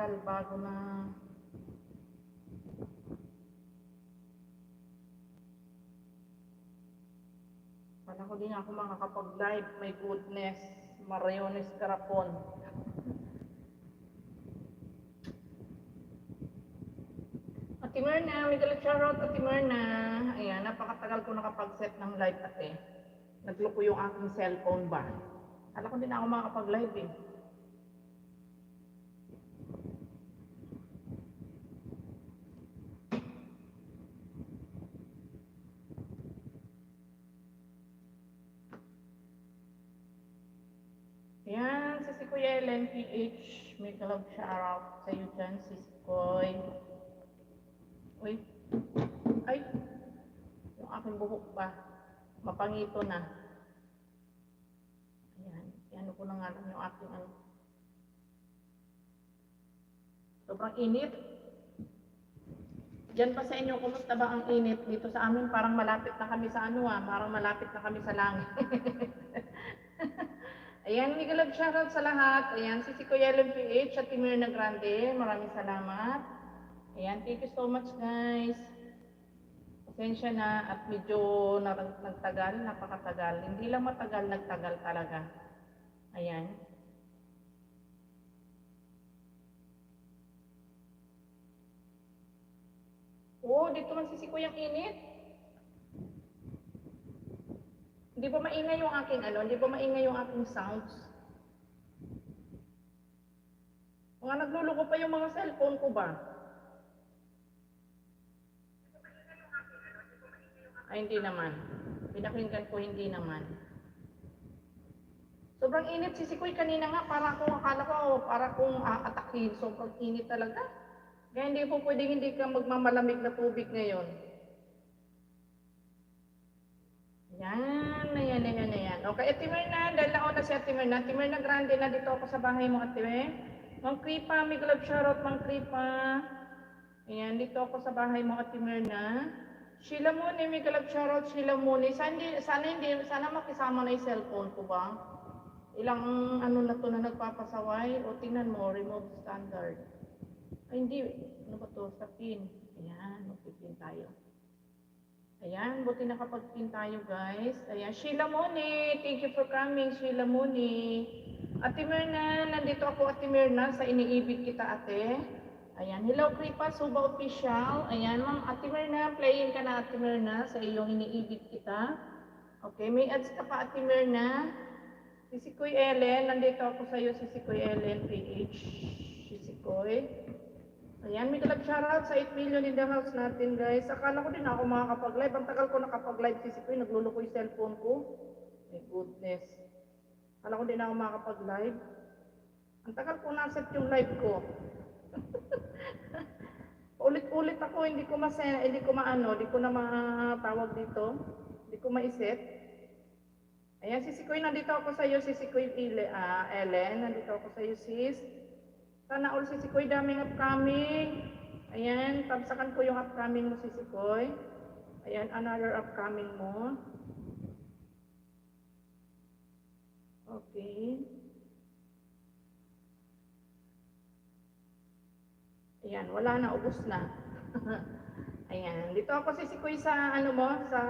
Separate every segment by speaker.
Speaker 1: tagal bago na wala ko din ako makakapag-live. My goodness, Mariones Carapon. Ate Myrna, may galit shoutout Ate Myrna. Ayan, napakatagal ko nakapag-set ng live ate. Nagloko yung aking cellphone ba? Alam ko din ako makakapag-live eh. Ayan, si Kuya Ellen PH. May galog shoutout sa iyo dyan, si Koy. Uy, ay, yung aking buhok pa. Mapangito na. Ayan, ano ko na nga lang yung aking ano. Sobrang init. Diyan pa sa inyo, kumusta ba ang init? Dito sa amin, parang malapit na kami sa ano parang malapit na kami sa langit. Ayan, mega love shoutout sa lahat. Ayan, si Kuya Ellen PH at Myrna Grande. Maraming salamat. Ayan, thank you so much guys. Pasensya na at medyo nagtagal, napakatagal. Hindi lang matagal, nagtagal talaga. Ayan. Oh, dito man si Kuya ang init. Hindi ba maingay yung aking ano? Hindi ba maingay yung aking sounds? Mga nagluluko pa yung mga cellphone ko ba? Ay, hindi naman. Pinakinggan ko, hindi naman. Sobrang init si Sikoy kanina nga, akala ko, para kung aatakin. Sobrang init talaga. Kaya hindi po pwedeng hindi ka magmamalamig na tubig ngayon. Ayan. Okay, Ate Myrna, dahil nauna si Ate Myrna. Ate Myrna Grande, na dito ako sa bahay mo, Ate Myrna. Mang Kripa, may glove shoutout, Mang Kripa. Ayan, dito ako sa bahay mo, Ate Myrna. Sheila Muni, may glove shoutout, Sheila Muni. Sana makisama na yung cellphone ko ba? Ilang ano na to na nagpapasaway. O tingnan mo, remove standard. Ay hindi, ano ba to? Sa pin. Ayan, magpipin tayo. Ayan, buti nakapag-pin tayo guys. Ayan, Sheila Moni, thank you for coming, Sheila Moni. Ate Myrna, nandito ako Ate Myrna sa iniibig kita ate. Ayan, hello Kripa, Suba Official. Ayan, Ma'am Ate Myrna, playing ka na Ate Myrna sa iyong iniibig kita. Okay, may ads ka pa Ate Myrna. Si Sikoy Ellen, nandito ako sa iyo si Sikoy Ellen PH. Si Sikoy. Ayan, may galap shoutout sa 8 million in the house natin guys. Akala ko din ako makakapag-live. Ang tagal ko nakapag-live si Sikoy, nagluluko yung cellphone ko. My goodness. Akala ko din ako makakapag-live. Ang tagal ko naset yung live ko. Ulit-ulit ako, hindi ko na matawag dito. Hindi ko ma-set. Ayan, si Sikoy, nandito ako sa iyo, si Sikoy Ellen, nandito ako sa iyo sis. Sana all si Sikoy, daming upcoming. Ayan, tabsakan ko yung upcoming mo si Sikoy. Ayan, another upcoming mo. Okay. Ayan, wala na, ubos na. Ayan, dito ako si Sikoy sa sa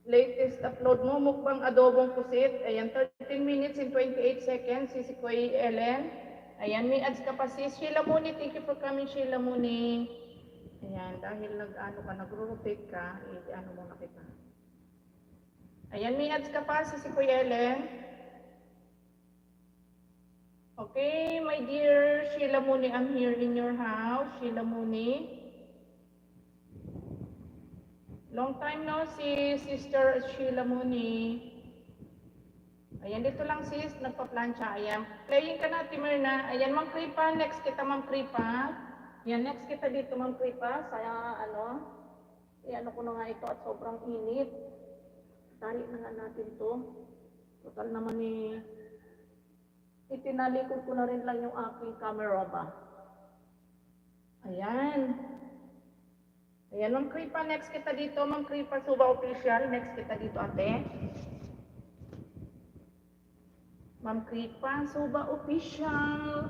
Speaker 1: latest upload mo, mukbang adobong pusit. Ayan, 13 minutes and 28 seconds, si Sikoy Ellen. Ayan, may ads ka pa sis. Sheila Muni, thank you for coming, Sheila Muni. Ayan, dahil nagro-rotate ka, muna kita. Ayan, may ads ka pa si Sikoy Ellen. Okay, my dear Sheila Muni, I'm here in your house, Sheila Muni. Long time no see, Sister Sheila Muni. Ayan, dito lang sis, nagpa-plancha. Ayan, playing ka na, Myrna. Ayan, Ma'am Kripa, next kita, Ma'am Kripa. Ayan, next kita dito, Ma'am Kripa. Sa ko na nga ito at sobrang init. Tari na nga natin to. Total naman itinalikod ko na rin lang yung aking camera ba. Ayan. Ayan, Ma'am Kripa, next kita dito, Ma'am Kripa, Suba Official, next kita dito, ate. Ma'am Kripa, Suba Official.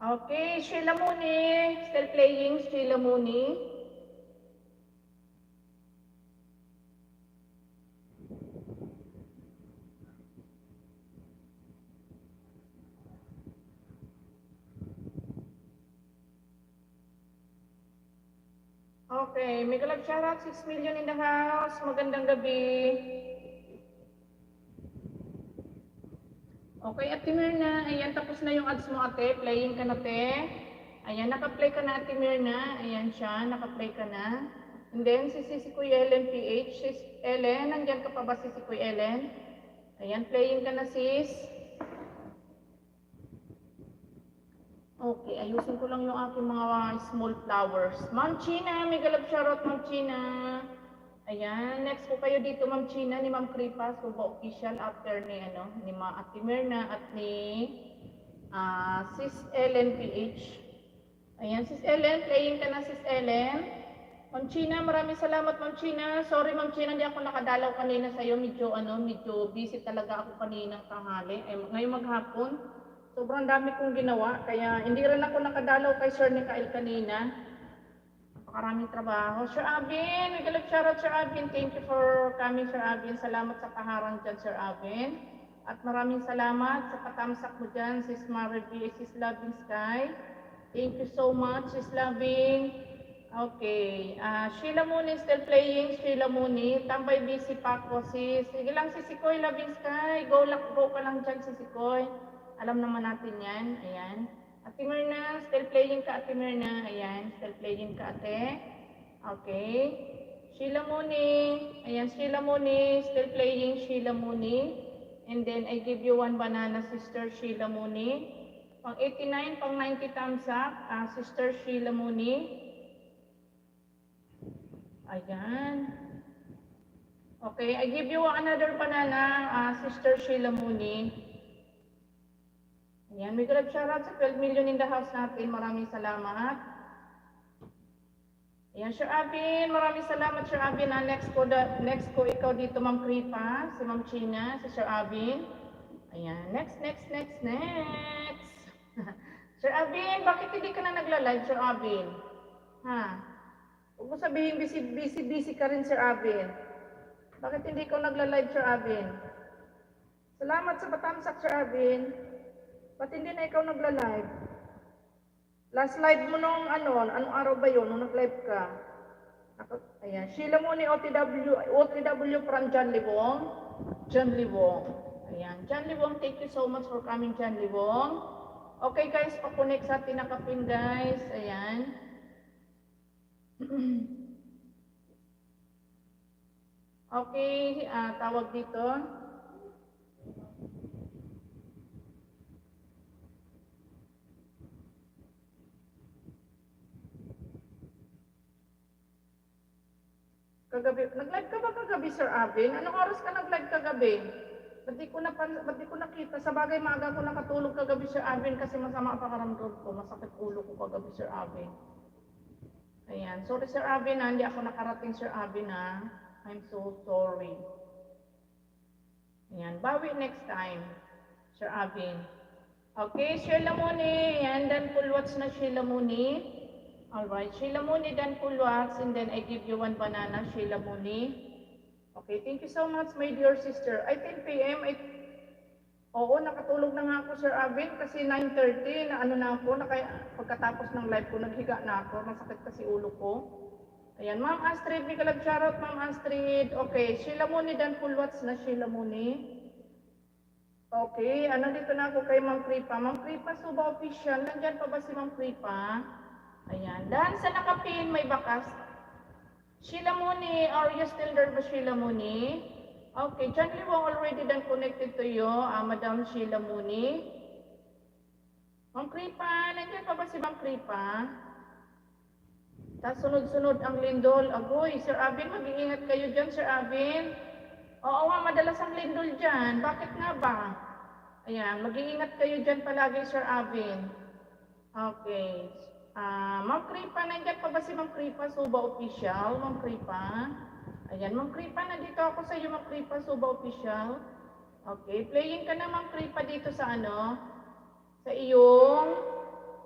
Speaker 1: Okay, Sheila Mooney. Still playing, Sheila Mooney. Okay, mega love shoutout, 6 million in the house. Magandang gabi. Okay, Ate Mirna, ayan, tapos na yung ads mo, ate. Playing ka na, te. Ayan, naka-play ka na, Ate Mirna. Ayan siya, naka-play ka na. And then, si Kuya Ellen PH. Sis Ellen, nandyan ka pa ba si Kuya Ellen? Ayan, playing ka na, sis. Okay, ayusin ko lang yung aking mga small flowers. Ma'am China, mega love shoutout, Ma'am China. Ayan, next po kayo dito, Ma'am China, ni Ma'am Kripa, Suba Official, after ni Ate Mirna at ni Sis Ellen PH. Ayan, Sis Ellen, playing ka na, Sis Ellen. Ma'am China, maraming salamat, Ma'am China. Sorry, Ma'am China, hindi ako nakadalaw kanina sa'yo. Medyo busy talaga ako kaninang tanghali. Ngayong maghapon, sobrang dami kong ginawa. Kaya hindi rin ako nakadalaw kay Sir Nikael kanina. Napakaraming trabaho. Sir Abin, may galap shoutout, Sir Abin. Thank you for coming, Sir Abin. Salamat sa paharang dyan, Sir Abin. At maraming salamat sa patamsak mo dyan, Sis Maribel, Sis Loving Sky. Thank you so much, Sis Loving. Okay. Sheila Mooney still playing. Sheila Mooney. Tambay busy pa ako, sis. Sige lang, si Sikoy Loving Sky. Go ka lang dyan, si Sikoy. Alam naman natin yan. Ayan. Ate Mirna, still playing ka, Ate Mirna. Ayan, still playing ka, ate. Okay. Sheila Mooney. Ayan, Sheila Mooney. Still playing, Sheila Mooney. And then, I give you one banana, Sister Sheila Mooney. Pang 89, pang 90 thumbs up, Sister Sheila Mooney. Ayan. Okay, I give you another banana, Sister Sheila Mooney. Ayan, may grab shoutout sa 12 million in the house natin. Maraming salamat. Ayan, Sir Abin. Maraming salamat, Sir Abin. Next ko ikaw dito, Ma'am Kripa. Si Ma'am China, si Sir Abin. Ayan, next. Sir Abin, bakit hindi ka na nagla-live, Sir Abin? Ha? Huwag mo sabihin busy ka rin, Sir Abin. Bakit hindi ko nagla-live, Sir Abin? Salamat sa patamsak, Sir Abin. Ba't hindi na ikaw nagla-live? Last live mo nung anong araw ba yun, nung nag-live ka? Ayan, Sheila Mooney, OTW from John Libong. Ayan, John Libong, thank you so much for coming, John Libong. Okay guys, pakunik sa tinakapin guys. Ayan. Okay, tawag dito. Kagabi, nag-live ka ba kagabi, Sir Abin? Anong oras ka nag-live kagabi? Ba't di ko nakita? Sa bagay, maaga ko nakatulog kagabi, Sir Abin, kasi masama ang pakaramdam ko. Masakit ulo ko kagabi, Sir Abin. Ayan. Sorry, Sir Abin, hindi ako nakarating, Sir Abin, I'm so sorry. Ayan. Bawi next time, Sir Abin. Okay, Sheila Mooney. Ayan, then full watch na Sheila Mooney. Alright, Sheila Mooney, then full wax, and then I give you one banana, Sheila Mooney. Okay, thank you so much, my dear sister. Ay, 10 p.m. Oo, nakatulog na nga ako, Sir Abin, kasi 9:30, pagkatapos ng live ko, naghiga na ako, masakit kasi ulo ko. Ayan, Ma'am Astrid, may kalab shoutout, Ma'am Astrid. Okay, Sheila Mooney, then full watch na Sheila Mooney. Okay, dito na ako kay Ma'am Kripa. Ma'am Kripa, Suba Official, nandyan pa ba si Ma'am Kripa? Ayan. Dahil sa nakapin, may bakas. Sheila Mooney, are you still there ba, Sheila Mooney? Okay, John Liwang already done connected to you, Madam Sheila Mooney. Ma'am Kripa, nandiyan pa ba si Ma'am Kripa? Tapos sunod-sunod ang lindol. Agoy, Sir Abin, mag-iingat kayo dyan, Sir Abin. Oo nga, madalas ang lindol dyan. Bakit nga ba? Ayan, mag-iingat kayo dyan palagi, Sir Abin. Okay. Ma'am Kripa, nandiyan pa ba si Ma'am Kripa, Suba Official? Ma'am Kripa. Ayan, Ma'am Kripa, nandito ako sa iyo, Ma'am Kripa, Suba Official. Okay, playing ka na, Ma'am Kripa, dito sa sa iyong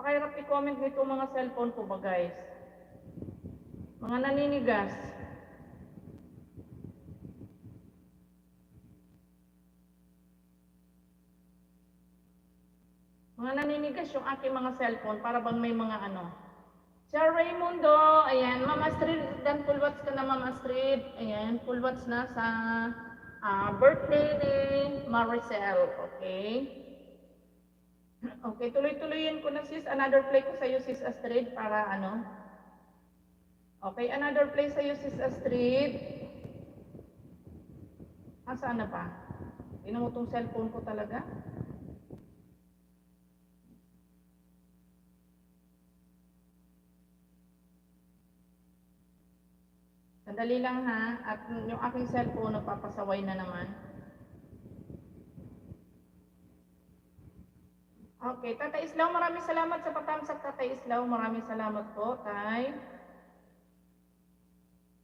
Speaker 1: Napakahirap i-comment nito mga cellphone ko ba guys? Mga naninigas. Mga naninigas yung aking mga cellphone para bang may mga ano. Sir Raymundo, ayan, Ma'am Astrid, dan full watch ka na Ma'am Astrid. Ayan, full watch na sa birthday ni Maricel, okay? Okay, tuloy-tuloyin ko na sis, another play ko sa'yo sis Astrid para ano. Okay, another play sa'yo sis Astrid. Saan na pa? Tingnan mo tong cellphone ko talaga. Sandali lang ha, at yung aking cellphone napapasaway na naman. Okay, Tatay Islaw, maraming salamat sa patamsak Tatay Islaw. Maraming salamat po, Tay.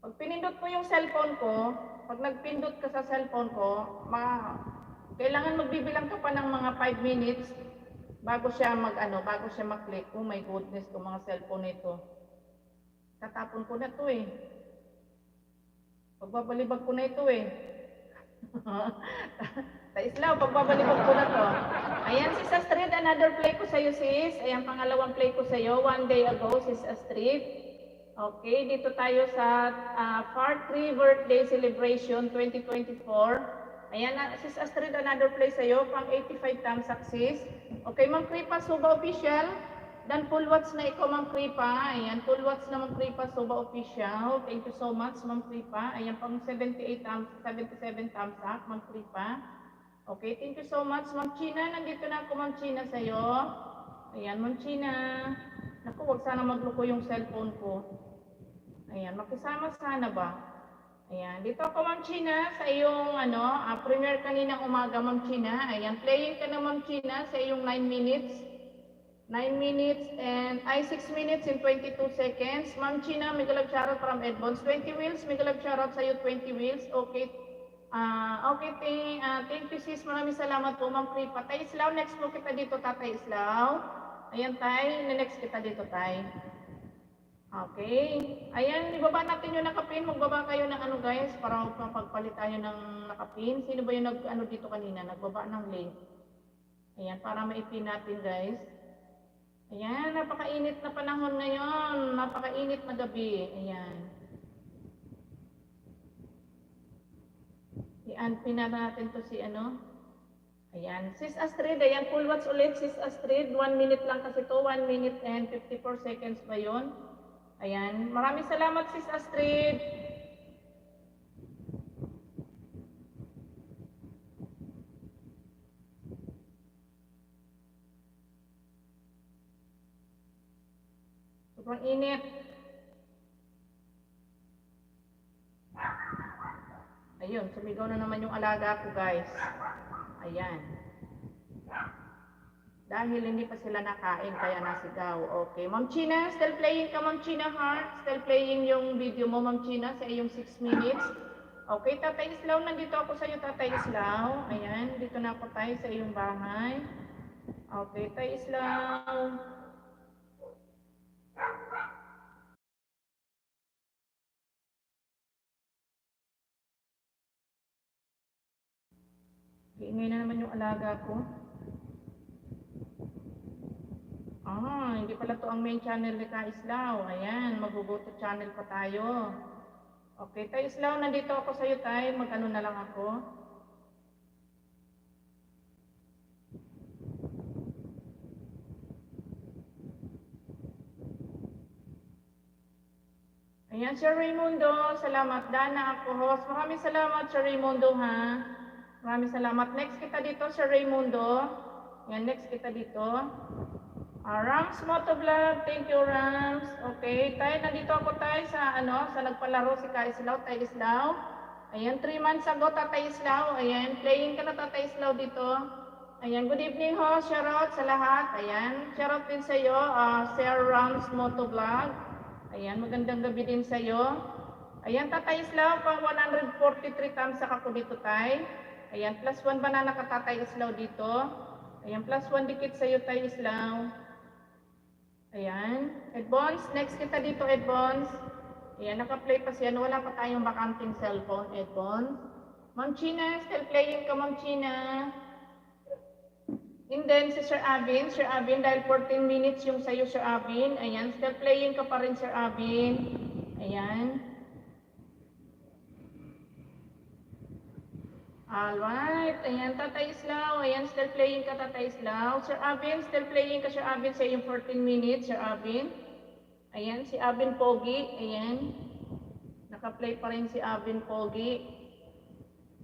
Speaker 1: Pag pinindot mo yung cellphone ko, pag nagpindot ka sa cellphone ko, kailangan magbibilang ka pa ng mga 5 minutes bago siya bago siya mag-click. Oh my goodness, itong mga cellphone nito. Tatapon ko na to eh. Pagbabalibag ko na ito eh. Taislaw, pagbabalibag ko na to. Ayan, sis Astrid, another play ko sa'yo sis. Ayan, pangalawang play ko sa'yo. One day ago, sis Astrid. Okay, dito tayo sa Part 3 Birthday Celebration 2024. Ayan, sis Astrid, another play sa'yo. Pang 85 tamsak sis. Okay, Ma'am Kripa, Suba Official. Dan full watch na ikaw, Ma'am Kripa. Ayan, full watch na Ma'am Kripa, Suba Official. Thank you so much, Ma'am Kripa. Ayan, pang 77 tamsak, Ma'am Kripa. Okay, thank you so much, Ma'am China. Nandito na ako, Ma'am China, sa'yo. Ayan, Ma'am China. Naku, wag sana magluko yung cellphone ko. Ayan, makisama sana ba? Ayan, dito ako, Ma'am China, sa iyong premiere kaninang umaga, Ma'am China. Ayan, playing ka na, Ma'am China, sa iyong 9 minutes. 9 minutes and 6 minutes and 22 seconds. Ma'am China, Migalab shoutout from Edmonds. 20 wheels, Migalab shoutout sa iyo, 20 wheels. Okay. Okay, thank you sis. Maraming salamat po, Ma'am Kripa. Tay Islaw, next po kita dito, Tatay Islaw. Ayan, Tay, next kita dito, Tay. Okay. Ayan, ibaba natin yung nakapin. Magbaba kayo ng guys, para mapagpalit tayo ng nakapin. Sino ba yung dito kanina? Nagbaba ng link. Ayan, para maipin natin, guys. Ayan, napakainit na panahon ngayon. Napakainit na gabi. Ayan. I-unpin na natin to si Ayan. Sis Astrid, ayan, full watch ulit. Sis Astrid, 1 minute lang kasi to. 1 minute and 54 seconds ba yun? Ayan. Maraming salamat, Sis Astrid. Sobrang init. Ayun, sumigaw na naman yung alaga ko, guys. Ayan. Dahil hindi pa sila nakain, kaya nasigaw. Okay. Ma'am China, still playing ka, Ma'am China Heart? Still playing yung video mo, Ma'am China, sa iyong 6 minutes. Okay, Tatay Islaw, nandito ako sa iyo, Tatay Islaw. Ayan, dito na ako tayo sa iyong bahay. Okay, Tatay Islaw. Iingay na naman yung alaga ko. Hindi pala to ang main channel ni Ka Islaw. Ayan, magbubuto channel pa tayo. Okay, Tay Islaw, nandito ako sa iyo, Tay. Mag-ano na lang ako. Ayan, Sir Raymundo. Salamat. Dana ako, host. Maraming salamat, Sir Raymundo, ha. Maraming salamat. Next kita dito, Sir Raymundo. Ayan, next kita dito. Rams Motovlog, thank you Rams. Okay, tayo nandito ako tayo sa sa nagpalaro si Ka Islaw, Tay Islaw. Ayan, 3 months ago Tatay Islaw. Ayan, playing ka na Tatay Islaw dito. Ayan, good evening ho, shoutout sa lahat. Ayan, shoutout din sa iyo, Sir Rams Motovlog. Ayan, magandang gabi din sa iyo. Ayan, Tatay Islaw, pang 143 tamsak ako dito tay. Ayan, plus 1 banana ka Tatay Islaw dito. Ayan, plus 1 dikit sa iyo Tay Islaw. Ayan. Edbons, next kita dito, Edbons. Ayan, naka-play pa siya. Wala pa tayong bakanting cellphone, Edbons. Ma'am China, still playing ka, Ma'am China. And then si Sir Abin, dahil 14 minutes yung sa'yo, Sir Abin. Ayan, still playing ka pa rin, Sir Abin. Ayan. Alright, ayan, Tatay Islaw. Ayan, still playing ka, Tatay Islaw. Sir Abin, still playing ka, Sir Abin, sa yung 14 minutes, Sir Abin. Ayan, si Abin Pogi. Ayan. Naka-play pa rin si Abin Pogi.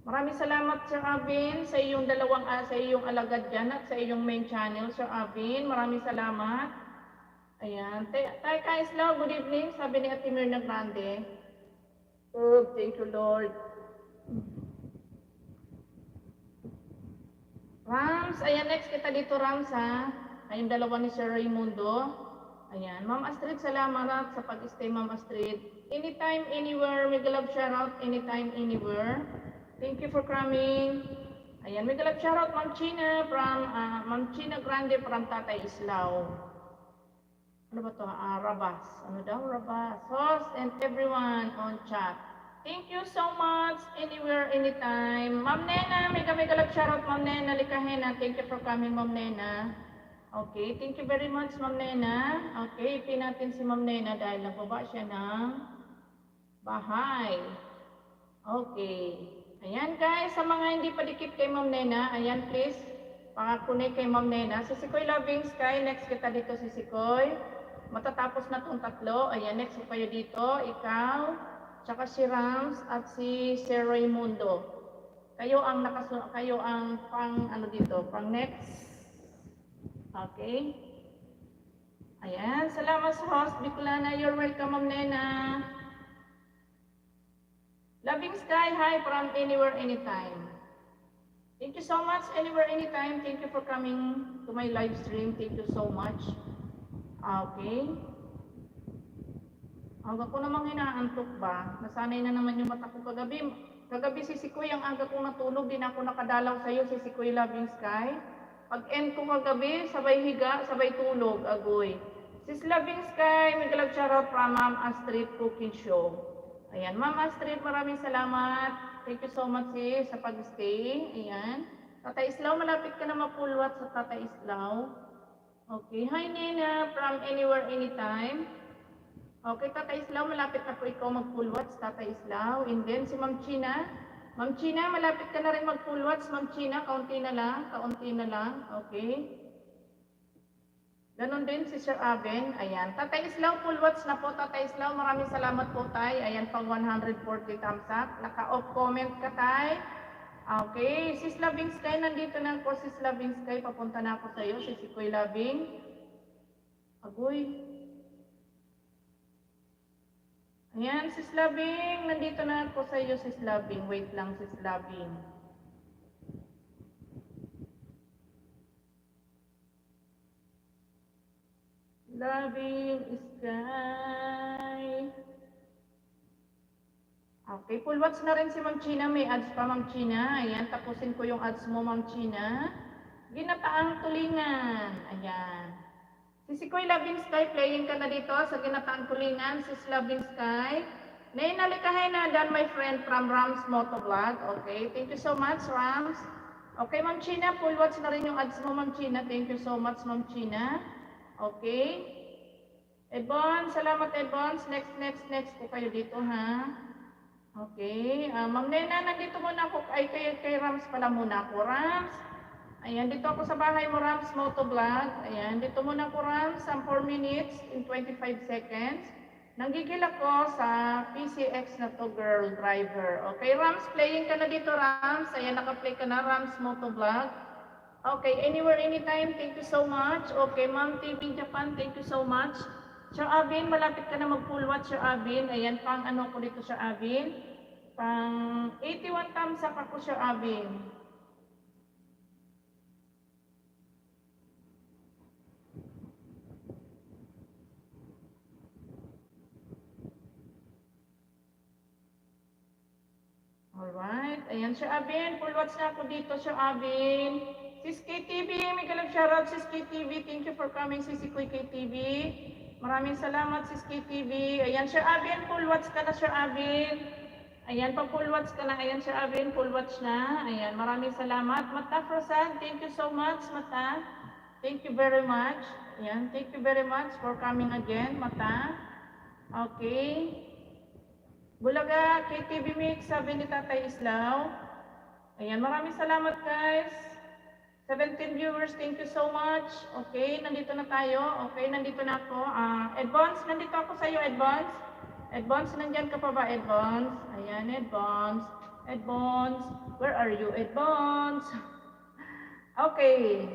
Speaker 1: Maraming salamat, Sir Abin, sa iyong sa iyong alagad dyan at sa iyong main channel, Sir Abin. Maraming salamat. Ayan. Tay Kaislaw, good evening, sabi ni Ate Mirna Grande. Oh, thank you, Lord. Rams, ayan, next kita dito, Rams, ha. Ayun, dalawa ni Sir Raimundo. Ayan, Ma'am Astrid, salamat sa pag-stay, Ma'am Astrid. Anytime, anywhere, mega love shoutout, anytime, anywhere. Thank you for coming. Ayan, mega love shoutout, Ma'am China, from, Ma'am China Grande from Tatay Islaw. Ano ba to? Rabas. Ano daw? Rabas. Host and everyone on chat. Thank you so much. Anywhere, anytime. Ma'am Nena, mega love shoutout, Ma'am Nena Likahena. Thank you for coming, Ma'am Nena. Okay, thank you very much, Ma'am Nena. Okay, ipin natin si Ma'am Nena dahil nababa siya ng bahay. Okay. Ayan guys, sa mga hindi pa dikit kay Ma'am Nena, ayan please, pakakunay kay Ma'am Nena. Si Sikoy Loving Sky, next kita dito si Sikoy. Matatapos na itong tatlo. Ayan, next ko kayo dito. Ikaw, tsaka si Rams at si Sir Raimundo. Kayo ang pang ano dito, pang next. Okay. Ayan, salamat sa host, Bicolana. You're welcome, Ma'am Nena. Loving Sky, hi from anywhere, anytime. Thank you so much, anywhere, anytime. Thank you for coming to my live stream. Thank you so much. Okay. Aga ko namang inaantok ba? Nasanay na naman yung mata ko kagabi. Kagabi si Sikoy, ang aga kong natulog, din ako nakadalaw sa'yo, si Sikoy Loving Sky. Pag-end ko kagabi, sabay higa, sabay tulog, agoy. Sis Loving Sky, may galag shoutout from Ma'am Astrid Cooking Show. Ayan, Ma'am Astrid, maraming salamat. Thank you so much sis sa pag-stay. Ayan. Tatay Islaw, malapit ka na mapulwat sa Tatay Islaw. Okay, hi Nena, from anywhere, anytime. Okay, Tatay Islaw, malapit na po ikaw mag-pulwat sa Tatay Islaw. And then si Ma'am China. Ma'am China, malapit ka na rin mag-pulwat. Ma'am China, kaunti na lang. Okay. Ganon din si Sir Aben. Ayan. Tatay Islaw, pulwats na po. Tatay Islaw, maraming salamat po tay. Ayan, pang 140 thumbs up. Naka-off comment ka tay. Okay, Sis Loving Sky, nandito na po Sis Loving Sky, papunta na ako sa iyo, si Sikoy Loving. Agoy. Ayan, Sis Loving, nandito na ako sa iyo, Sis Loving. Wait lang, Sis Loving. Loving Sky. Okay, full watch na rin si Ma'am China. May ads pa, Ma'am China. Ayan, tapusin ko yung ads mo, Ma'am China. Ginataang Tulingan. Ayan. Si Sikoy Loving Sky, playing ka na dito sa Ginataang Tulingan. Sis Loving Sky. Nainalikahin na dan my friend from Rams Motovlog. Okay, thank you so much, Rams. Okay, Ma'am China, full watch na rin yung ads mo, Ma'am China. Thank you so much, Ma'am China. Okay. Ebon, salamat Ebon. Next po kayo dito, ha? Okay, Ma'am Nena, nandito muna ako, ay kay Rams pala muna ako, Rams. Ayan, dito ako sa bahay mo, Rams Motovlog. Ayan, dito muna ako, Rams, 4 minutes in 25 seconds. Nanggigil ako sa PCX na to, girl driver. Okay, Rams, playing ka na dito, Rams. Ayan, naka-play ka na, Rams Motovlog. Okay, anywhere, anytime, thank you so much. Okay, Ma'am TV Japan, thank you so much. Sir Abin, malapit ka na mag-full watch, Sir Abin. Ayan, pang ano ko dito, Sir Abin. Pang 81 thumbs up ako, Sir Abin. Alright, ayan, Sir Abin. Full watch na ako dito, Sir Abin. Sis KTV, may galap shoutout Sis KTV. Thank you for coming, Sis Koy KTV. Maraming salamat, Sis KTV. Ayan, Sir Abin, full watch ka na, Sir Abin. Ayan, pa full watch ka na. Ayan, Sir Abin, full watch na. Ayan, maraming salamat. Mata Prasad, thank you so much, Mata. Thank you very much. Ayan, thank you very much for coming again, Mata. Okay. Bulaga, KTV Mix, sabi ni Tatay Islaw. Ayan, maraming salamat, guys. 17 viewers, thank you so much. Okay, nandito na tayo. Okay, nandito na ako. Advance, nandito ako sa iyo, Advance. Advance, nandyan ka pa ba, Advance? Ayan, Advance. Advance, where are you, Advance? Okay.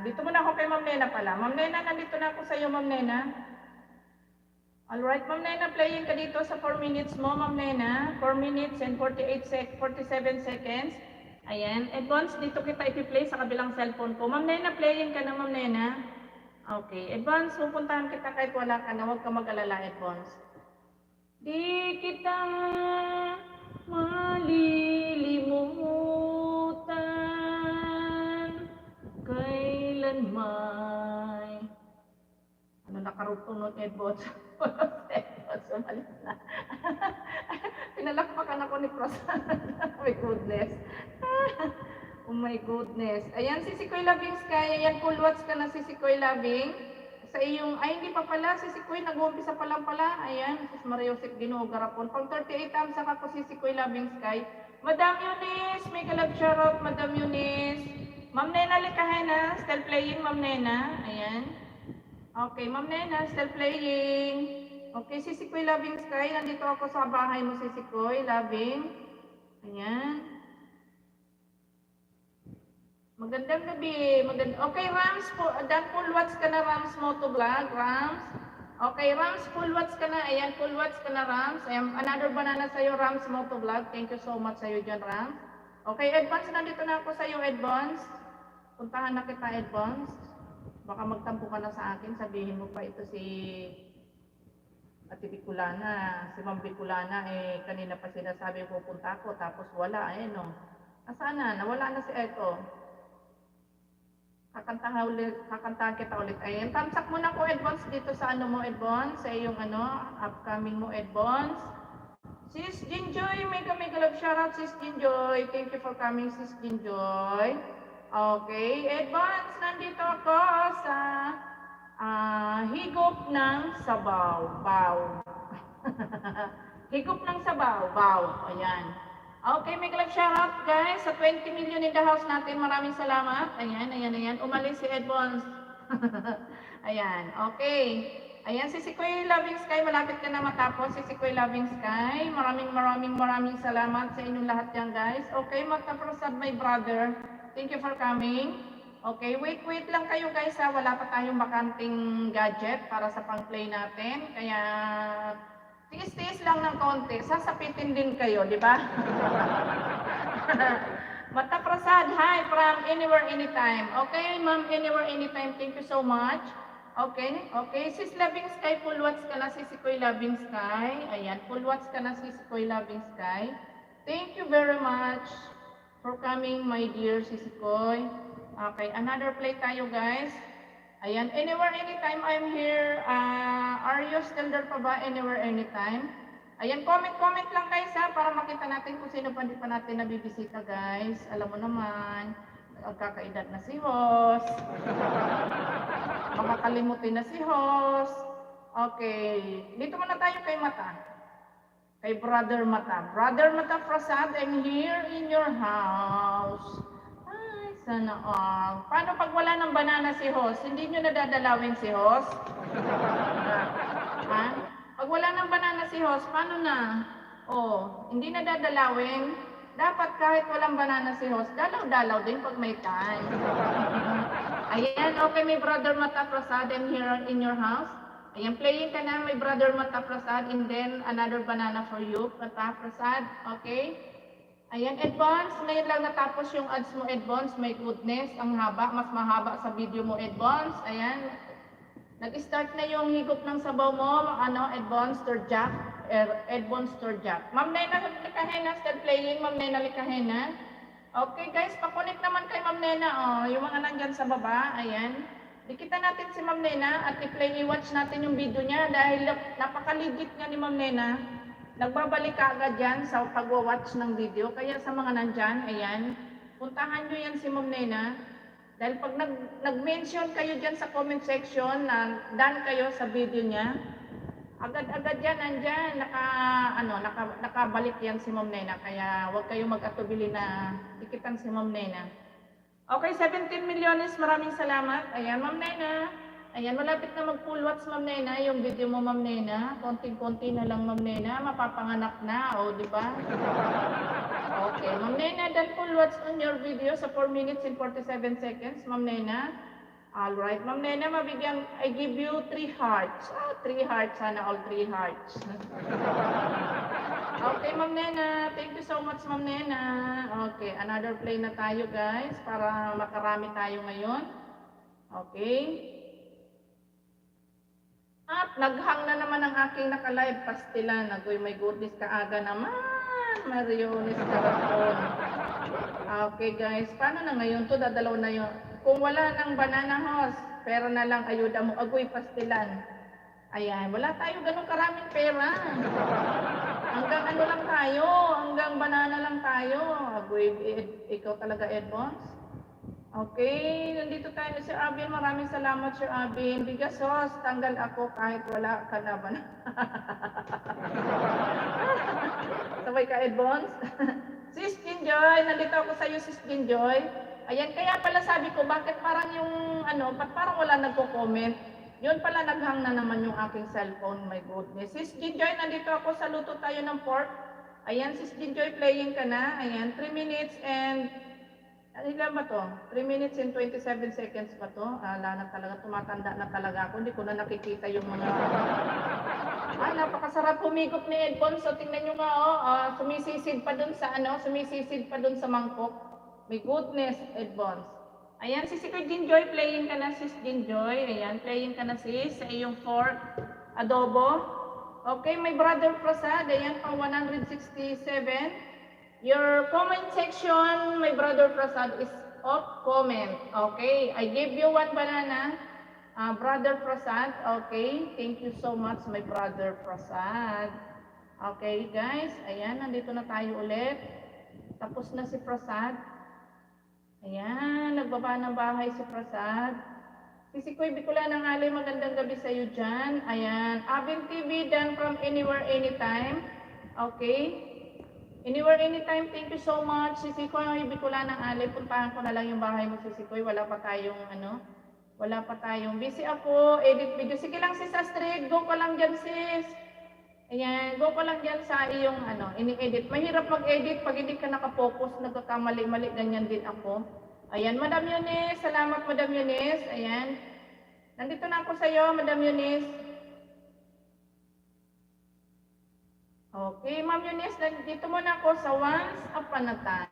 Speaker 1: Dito muna ako kay Ma'am Nena pala. Ma'am Nena, nandito na ako sa iyo, Ma'am Nena. Alright, Ma'am Nena, playing ka dito sa 4 minutes mo, Ma'am Nena. 4 minutes and 47 seconds. Ayan, Advance, dito kita ipi-play sa kabilang cellphone ko. Ma'am Nena, playing ka na, Ma'am Nena. Okay, Advance, pupuntahan kita kahit wala ka na. Huwag ka mag-alala, Advance. Di kita malilimutan kailan may... Ano, nakarutunod, Advance? Advance, umalis na. Pinalakpakan ako ni Prosan. Oh my goodness. Oh my goodness. Ayan, si Sikoy Loving Sky. Ayan, full watch ka na si Sikoy Loving. Sa iyong, ay hindi pa pala, si Sikoy, nag-uumpisa pa lang pala. Ayan, Sis Maria Josep Ginoo Garapon. Pang 38 times saka ko si Sikoy Loving Sky. Madam Eunice, may kalab shoutout, Madam Eunice. Ma'am Nena Likahena, still playing, Ma'am Nena. Ayan. Okay, Ma'am Nena, still playing. Okay, si Sikoy Loving Sky, nandito ako sa bahay mo, si Sikoy Loving. Ayan. Magandang gabi. Okay, Rams, full watch ka na, Rams Motovlog, Rams. Okay, Rams, full watch ka na. Ayan, full watch ka na, Rams. Ayan, another banana sa'yo, Rams Motovlog. Thank you so much sa'yo dyan, Rams. Okay, Advance, nandito na ako sa'yo, Advance. Puntahan na kita, Advance. Baka magtampo ka na sa akin, sabihin mo pa ito si Ate Bicolana, si Ma'am Bicolana, kanina pa sinasabi pupunta ako, tapos wala, no. Asaan na? Nawala na si Echo. Kakantahan kita ulit. Ayan, tamsak mo na ko, Advance, dito sa ano mo, Advance, sa iyong upcoming mo, Advance. Sis Jinjoy, mega love shoutout, Sis Jinjoy. Thank you for coming, Sis Jinjoy. Okay, Advance, nandito ako sa higop ng sabaw. Baw. Higop ng sabaw. Baw. Ayan. Okay, may love shoutout guys sa 20 million in the house natin. Maraming salamat. Ayan, ayan, ayan. Umalis si Advance. Ayan, okay. Ayan, si Sikoy Loving Sky, malapit ka na matapos. Si Sikoy Loving Sky, maraming salamat sa inyong lahat yan guys. Okay, Mataprasad, my brother. Thank you for coming. Okay, wait lang kayo guys ha. Wala pa tayong bakanting gadget para sa pang-play natin. Kaya, tiis-tiis lang ng konti. Sasapitin din kayo, di ba? Mataprasad, hi from anywhere, anytime. Okay, ma'am, anywhere, anytime. Thank you so much. Okay, okay. Sis Loving Sky, full watch ka na si Sikoy Loving Sky. Ayan, full watch ka na si Sikoy Loving Sky. Thank you very much for coming, my dear si Sikoy. Okay, another play tayo, guys. Ayan, anywhere, anytime I'm here. Are you still there pa ba? Anywhere, anytime. Ayan, comment lang guys ha, para makita natin kung sino pa hindi pa natin nabibisita, guys. Alam mo naman, magkakaedad na si Hos. Makakalimutin na si Hos. Okay, dito muna tayo kay Mata. Kay Brother Mata. Brother Mata Prasad, I'm here in your house. Ay, sana all. Paano pag wala ng banana si Hos? Hindi nyo nadadalawin si Hos? Ha? Pag wala ng banana si Hos, paano na? Oh, hindi nadadalawin. Dapat kahit walang banana si Hos, dalaw-dalaw din pag may time. Ayan, okay, my Brother Mata Prasad, I'm here in your house. Ayan, playing ka na, my Brother Mata Prasad, and then another banana for you, Mata Prasad, okay? Ayan, Advance, ngayon lang natapos yung ads mo, Advance, my goodness, ang haba, mas mahaba sa video mo, Advance. Ayan, nag-start na yung higop ng sabaw mo, Advance Turjak, Advance Turjak. Ma'am Nena Likahena, start playing, Ma'am Nena Likahena. Okay guys, pakunik naman kay Ma'am Nena, oh, yung mga nandyan sa baba, ayan. Dikita natin si Ma'am Nena at i-watch natin yung video niya dahil napakaligit niya ni Ma'am Nena. Nagbabalik ka agad yan sa pag-watch ng video. Kaya sa mga nandyan, ayan, puntahan nyo yan si Ma'am Nena. Dahil pag nag-mention kayo dyan sa comment section na done kayo sa video niya, agad-agad yan, nandyan, nakabalik yan si Ma'am Nena. Kaya huwag kayong mag-atubili na ikitan si Ma'am Nena. Okay, 17 milyones, maraming salamat. Ayan, Ma'am Nena. Ayan, malapit na mag-full watch, Ma'am Nena, yung video mo, Ma'am Nena. Konting-konti na lang, Ma'am Nena. Mapapanganak na, o, di ba? Okay, Ma'am Nena, done full watch on your video sa 4 minutes and 47 seconds, Ma'am Nena. Alright, Ma'am Nena, mabigyan, I give you 3 hearts. 3 hearts, sana all 3 hearts. Okay, Ma'am Nena. Thank you so much, Ma'am Nena. Okay, another play na tayo, guys, para makarami tayo ngayon. Okay. At naghang na naman ang aking naka-live pastilan. Agoy, my goodness, kaaga naman. Mariones Carapon. Okay, guys. Paano na ngayon to? Dadalaw na yun. Kung wala ng banana horse, pera na lang, ayuda mo. Agoy, pastilan. Ayan, wala tayo ganun karaming pera. Hanggang ano lang tayo, hanggang banana lang tayo. Agoy, ikaw talaga, Edmonds. Okay, nandito tayo si Abin. Maraming salamat, Sir Abin. Bigas sauce, tanggal ako kahit wala ka na ba? Sabay ka, Edmonds. Sis Jinjoy, nandito ako sa iyo, Sis Jinjoy. Ayan, kaya pala sabi ko, bakit parang yung, parang wala nagko-comment. Yun pala, naghang na naman yung aking cellphone. My goodness. Sis Jinjoy, nandito ako sa luto tayo ng pork. Ayan, Sis Jinjoy, playing ka na. Ayan, 3 minutes and... Ilan ba to? 3 minutes and 27 seconds ba to? Ala na talaga, tumatanda na talaga ako. Hindi ko na nakikita yung mga... napakasarap humigop ni Edmond. So, tingnan nyo nga, sumisisid pa dun sa, sumisisid pa dun sa mangkok. My goodness, Edmond. Ayan, si Jinjoy, playing ka na, Sis Jinjoy. Ayan, playing ka na, sis, sa iyong pork adobo. Okay, my brother Prasad, ayan, pang 167. Your comment section, my brother Prasad, is off comment. Okay, I give you 1 banana, brother Prasad. Okay, thank you so much, my brother Prasad. Okay, guys, ayan, nandito na tayo ulit. Tapos na si Prasad. Ayan, nagbaba ng bahay si Prasad. Sisikoy Bicolana ng Ali, magandang gabi sa iyo dyan. Ayan, Abin TV, done from anywhere, anytime. Okay. Anywhere, anytime, thank you so much. Sisikoy Bicolana ng Ali, puntahan ko na lang yung bahay mo, Sisikoy. Wala pa tayong, busy ako, edit video. Sige lang, Sis Astrid, go ka lang dyan, sis. Ayan, go ka lang dyan sa iyong ini-edit. Mahirap mag-edit pag hindi ka nakapokus, nagkakamali-mali, ganyan din ako. Ayan, Madam Eunice, salamat Madam Eunice. Ayan, nandito na ako sa iyo, Madam Eunice. Okay, Ma'am Eunice, nandito muna ako sa Once Upon a Time.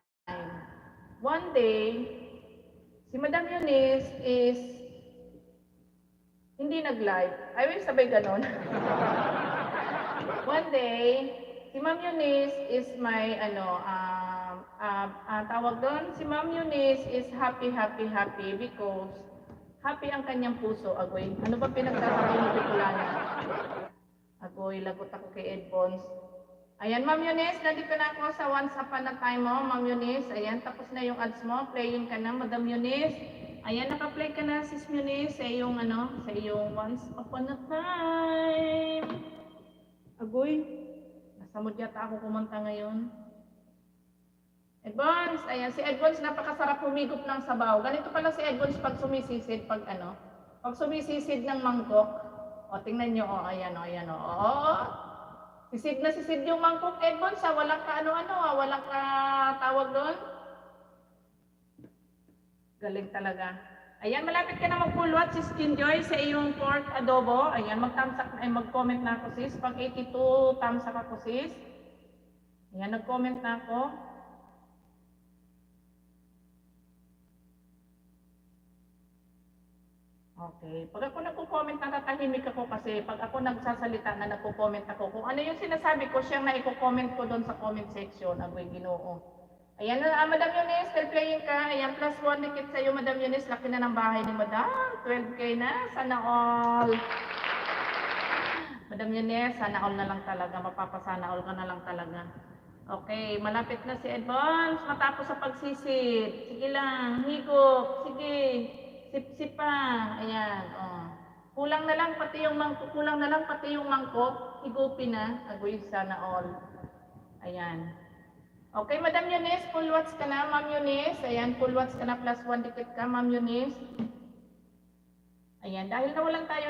Speaker 1: One day, si Madam Eunice is hindi nag-live. I will sabay ganon. One day, si Ma'am Eunice is my, tawag doon, si Ma'am Eunice is happy because happy ang kanyang puso, Agoy. Ano ba pinagsasabi ni Bicolana? Agoy, lagot ako kay Edmonds. Ayan, Ma'am Eunice, nandito na ako sa Once Upon a Time mo, Ma'am Eunice. Ayan, tapos na yung ads mo, playing ka na, Madam Eunice. Ayan, naka-play ka na, Sis Eunice, sa iyong, sa iyong Once Upon a Time. Agoy, nasa mood yata ako kumanta ngayon. Edmonds, ayan, si Edmonds napakasarap humigop ng sabaw. Ganito pala si Edmonds pag sumisisid, pag sumisisid ng mangkok. O, tingnan nyo, ayan. Sisid na sisid yung mangkok, Edmonds, walang ka walang ka tawag doon. Galing talaga. Ayan, malapit ka na mag-full watch, Sis Jinjoy, sa iyong pork adobo. Ayan, mag-comment na ako, sis. Pag 82, thumbs up ako, sis. Ayan, nag-comment na ako. Okay. Pag ako nagko-comment, natatahimik ako kasi pag ako nagsasalita na nagko-comment ako, kung ano yung sinasabi ko, siyang na i-comment ko doon sa comment section, Agoy Ginoo. Ayan na, Madam Eunice, still playing ka. Ayan, plus 1 dikit sa'yo, Madam Eunice. Laki na ng bahay ni Madam. 12K na. Sana all. Madam Eunice, sana all na lang talaga. Mapapasana all ka na lang talaga. Okay, malapit na si Advance. Matapos sa pagsisid. Sige lang, higop. Sige. Sip-sip pa. Ayan, oh. Kulang na lang pati yung mangkok. Higupin na. Agoy, sana all. Ayan. Okay, Madam Eunice, full watch ka na, Ma'am Eunice. Ayan, full watch ka na, plus 1 dikit ka, Ma'am Eunice. Ayan, dahil nawalan tayo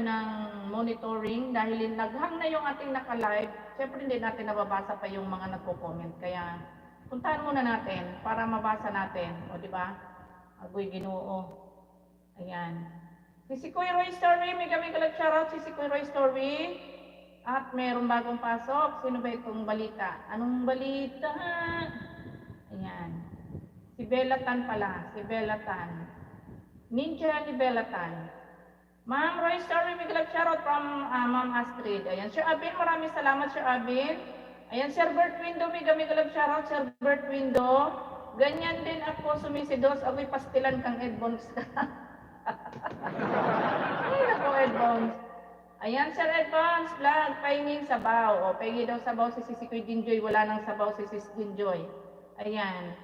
Speaker 1: ng monitoring, dahil naghang na yung ating naka-live, syempre hindi natin nababasa pa yung mga nagko-comment. Kaya, puntahan muna natin para mabasa natin. O, di ba? Agoy, Ginoo. Ayan. Si Kuya Roy Story, may shoutout si Kuya Roy Story. At mayroong bagong pasok. Sino ba itong balita? Anong balita? Ayan. Si Belatan pala. Si Belatan. Ninja ni Belatan. Ma'am Roy Story, may shoutout from Ma'am Astrid. Ayan. Sir Abin, maraming salamat Sir Abin. Ayan, Sir Bert Window, may shoutout Sir Bert Window. Ganyan din ako sumisidos. Ako'y pastilan kang Edbons ka. Ay, ako Edbons. Ayan, Sir Advance Vlog, pahinging sabaw. O, pahingi daw sabaw si Sikoy Ginjoy. Wala nang sabaw si Sis Ginjoy. Ayan.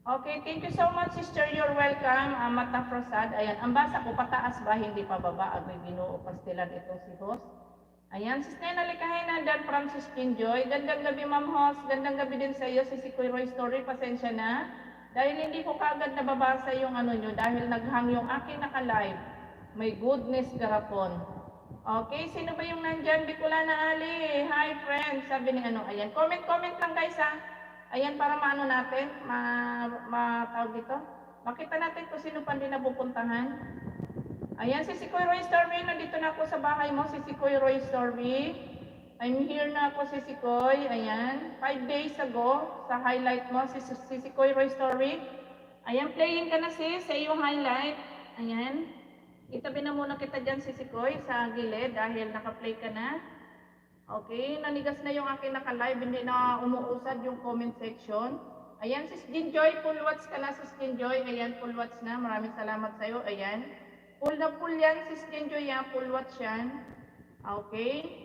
Speaker 1: Okay, thank you so much, sister. You're welcome. Mata Frosad. Ayan, ang basa ko, pataas ba? Hindi pa baba. Agoy, Ginoo, pastilan ito si host. Ayan, Sis Nena Likahinan, Dan Francis Ginjoy. Gandang gabi, Ma'am Host. Gandang gabi din sa iyo, si Sikoy Roy Story. Pasensya na. Dahil hindi ko kaagad nababasa yung ano nyo, dahil naghang yung aking naka-live. May goodness garapon. Okay, sino ba yung nandyan? Bicolana Ali. Hi, friends. Sabi ni ano, ayan. Comment lang guys ha. Ayan, para maano natin, matawag dito. Makita natin kung sino pa din napupuntahan. Ayan, si Sikoy Roy Story. Nandito na ako sa bahay mo, si Sikoy Roy Story. I'm here na ako si Sikoy. Ayan, 5 days ago, sa highlight mo, si Sikoy Roy Story. Ayan, playing ka na sis sa iyong highlight. Ayan. Itabi na muna kita dyan si Sikoy sa gilid dahil naka-play ka na. Okay, nanigas na yung akin naka-live, hindi na umuusad yung comment section. Ayan, Sis Ginjoy, full watch ka na Sis Ginjoy. Ayan, full watch na. Maraming salamat sa'yo. Ayan. Full na full yan Sis Ginjoy, yan. Full watch yan. Okay.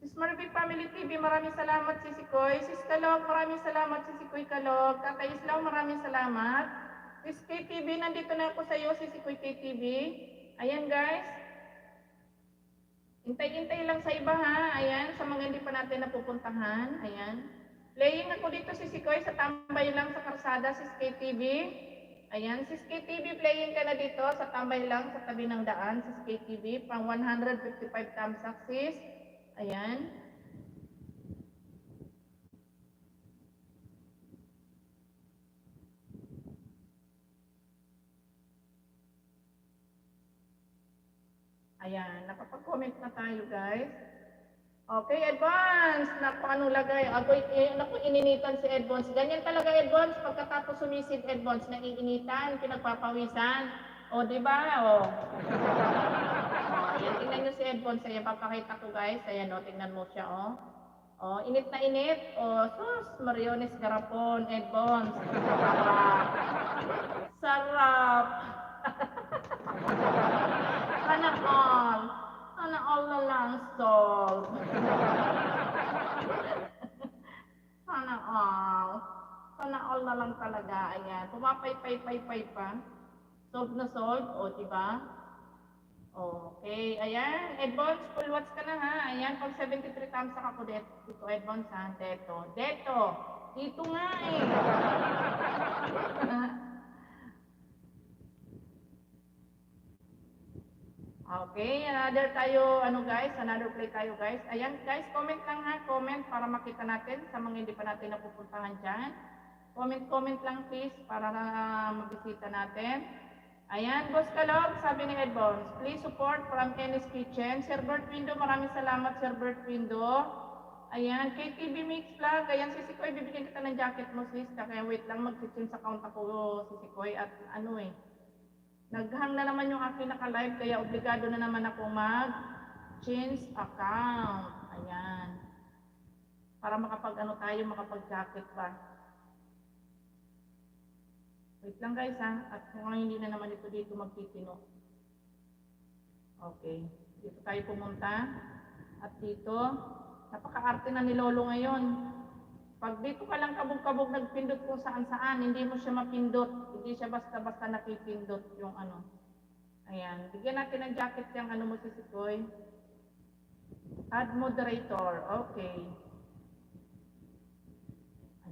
Speaker 1: Sis Marvic Family TV, maraming salamat si Sikoy. Sis Kalog, maraming salamat si Sikoy Kalog. Tatay Islaw, maraming salamat. Sis KTV, nandito na ako sa iyo, si Sikoy KTV. Ayan guys. Intay-intay lang sa iba ha. Ayan, sa mga hindi pa natin napupuntahan. Ayan. Playing ako dito si Sikoy sa tambay lang sa karsada, sis KTV. Ayan, sis KTV, playing ka na dito sa tambay lang sa tabi ng daan, sis KTV. Pang 155 thumbs up, sis. Ayan. Ayan, nakapag-comment na tayo guys. Okay, Advance. Naku, ano lagay? Naku, ininitan si Advance. Ganyan talaga, Advance. Pagkatapos sumisid, Advance, naiinitan, pinagpapawisan. O, di ba? O. Ayan, tingnan nyo si Advance. Ayan, papakita ko guys. Ayan, o, tingnan mo siya, o. O, init na init. O, sus, Mariones Garapon, Advance. Sarap. Sarap. Sana all. Sana all na lang solve. Sana all. Sana all na lang talaga. Ayan. Pumapay-pay-pay-pay pa. Solve na solve. O, diba? Okay. Ayan. Advance, full watch ka na ha. Ayan. Pag 73 times ako dito. Advance ha. Deto. Dito nga eh. Okay, another play tayo guys. Ayan guys, comment lang ha, comment para makita natin sa mga hindi pa natin napupuntahan dyan. Comment lang please para mabisita natin. Ayan, Boss Kalog, sabi ni Edbons, please support from Ennis Kitchen. Sir Bert Window, maraming salamat Sir Bert Window. Ayan, KTV Mix Vlog, ayan si Sikoy, bibigyan kita ng jacket mo sis, kaya wait lang, mag-change account ako si Sikoy at ano eh. Naghang na naman yung aking naka-live, kaya obligado na naman ako mag-change account. Ayan. Para makapag-ano tayo, makapag-jacket pa. Wait lang guys ha. At kung hindi na naman ito dito magtitino. Okay. Dito tayo pumunta. At dito, napaka-arte na ni Lolo ngayon. Pag dito ka lang kabog-kabog nagpindot kung saan-saan, hindi mo siya mapindot. Hindi siya basta-basta napipindot yung ano. Ayan. Bigyan natin ng jacket yung ano mo si Sikoy. Add moderator. Okay.